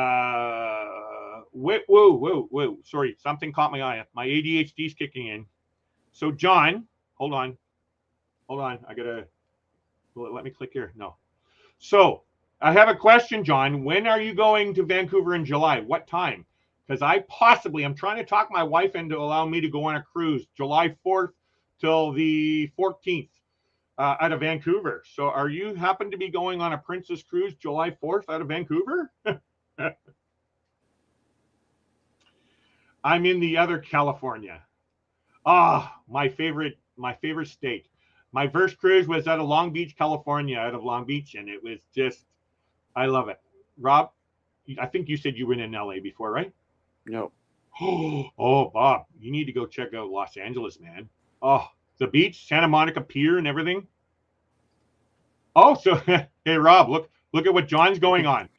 Sorry, something caught my eye. My ADHD's kicking in. So, John, hold on. I gotta. Will it let me click here? No. So, I have a question, John. When are you going to Vancouver in July? What time? Because I'm trying to talk my wife into allowing me to go on a cruise July 4th till the 14th out of Vancouver. So are you happen to be going on a Princess Cruise July 4th out of Vancouver? I'm in the other California. My favorite state. My first cruise was out of Long Beach, California, out of Long Beach, and it was just, I love it. Rob, I think you said you were in LA before, right? No. Oh, Bob, you need to go check out Los Angeles, man. Oh, the beach, Santa Monica Pier and everything. Oh, so, hey, Rob, look at what John's going on.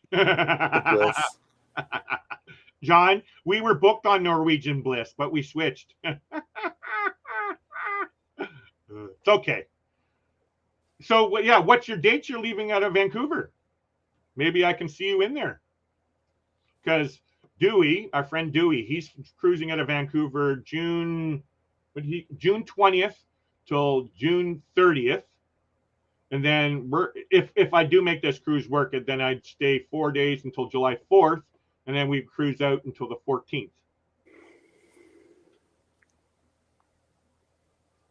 John, we were booked on Norwegian Bliss, but we switched. It's okay. So, yeah, what's your dates you're leaving out of Vancouver? Maybe I can see you in there. Because Dewey, our friend Dewey, he's cruising out of Vancouver June 20th till June 30th. And then if I do make this cruise work, then I'd stay 4 days until July 4th, and then we cruise out until the 14th.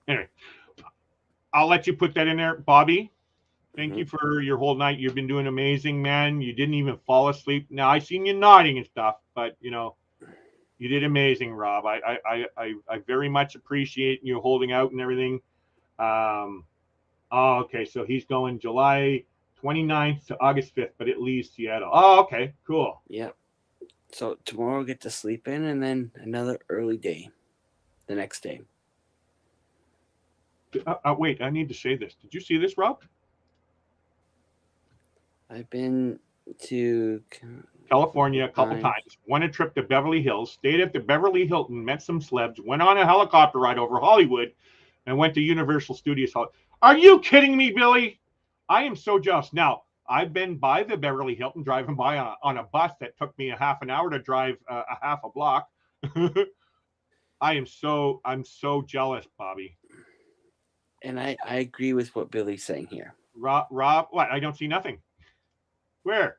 Anyway, I'll let you put that in there, Bobby. Thank you for your whole night. You've been doing amazing, man. You didn't even fall asleep. Now I seen you nodding and stuff, but you did amazing, Rob. I very much appreciate you holding out and everything. Okay, so he's going July 29th to August 5th, but it leaves Seattle. Oh, okay, cool. Yep. So tomorrow I'll get to sleep in, and then another early day the next day. Wait, I need to say this. Did you see this, Rob? I've been to California a couple times. Won a trip to Beverly Hills, stayed at the Beverly Hilton, met some celebs, went on a helicopter ride over Hollywood, and went to Universal Studios. Are you kidding me, Billy? I am so jealous. Now, I've been by the Beverly Hilton, driving by on a bus that took me a half an hour to drive a half a block. I'm so jealous, Bobby. And I agree with what Billy's saying here. Rob, what? I don't see nothing. Where?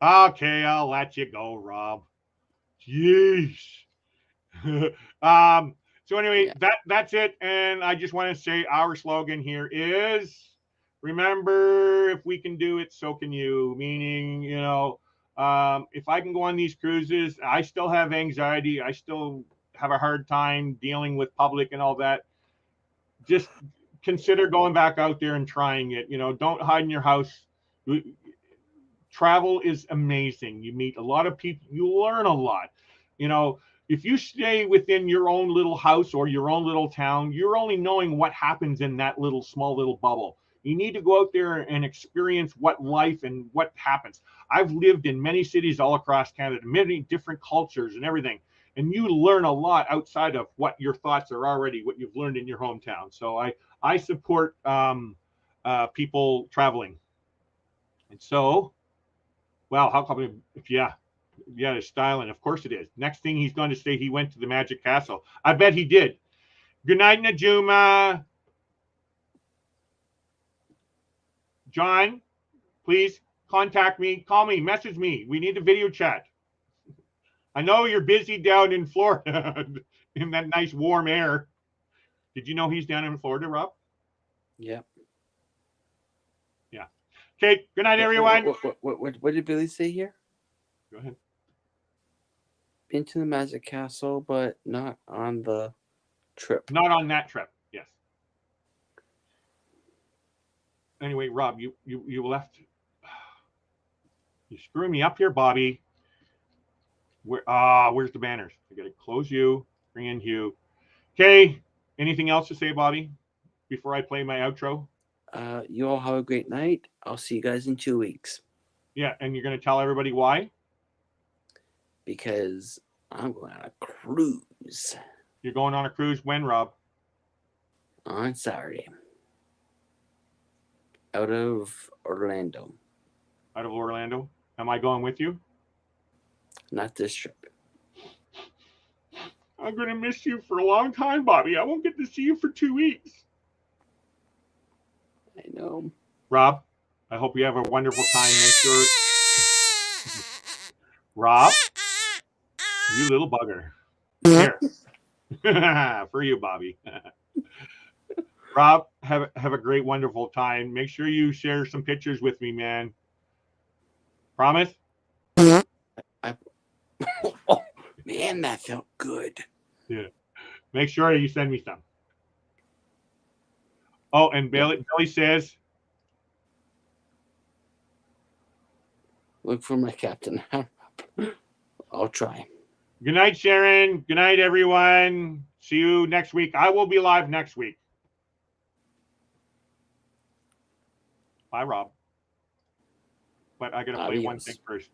Okay, I'll let you go, Rob. Jeez. So anyway, that's it. And I just want to say our slogan here is, remember, if we can do it, so can you. Meaning, if I can go on these cruises, I still have anxiety. I still have a hard time dealing with public and all that. Just consider going back out there and trying it. Don't hide in your house. Travel is amazing. You meet a lot of people. You learn a lot. if you stay within your own little house or your own little town, you're only knowing what happens in that little small little bubble. You need to go out there and experience what life and what happens. I've lived in many cities all across Canada, many different cultures and everything. And you learn a lot outside of what your thoughts are already, what you've learned in your hometown. So I support people traveling. And so, well, how come, yeah, it's styling. Of course it is. Next thing he's going to say he went to the Magic Castle. I bet he did. Good night, Najuma. John, please contact me, call me, message me. We need a video chat. I know you're busy down in Florida in that nice warm air. Did you know he's down in Florida, Rob? Yeah. Yeah. Okay. Good night, everyone. What did Billy say here? Go ahead. Been to the Magic Castle, but not on the trip. Not on that trip. Yes. Anyway, Rob, you left. You're screwing me up here, Bobby. Where's the banners? I gotta close you, bring in Hugh. Okay. Anything else to say, Bobby, before I play my outro? You all have a great night. I'll see you guys in 2 weeks. Yeah, and you're gonna tell everybody why? Because I'm going on a cruise. You're going on a cruise when, Rob? On Saturday. Out of Orlando. Out of Orlando? Am I going with you? Not this trip. I'm going to miss you for a long time, Bobby. I won't get to see you for 2 weeks. I know. Rob, I hope you have a wonderful time. Make sure... Rob, you little bugger. Here. For you, Bobby. Rob, have a great, wonderful time. Make sure you share some pictures with me, man. Promise? Oh, man, that felt good. Yeah. Make sure you send me some. Oh, and Billy says... Look for my captain. I'll try. Good night, Sharon. Good night, everyone. See you next week. I will be live next week. Bye, Rob. But I got to play one thing first.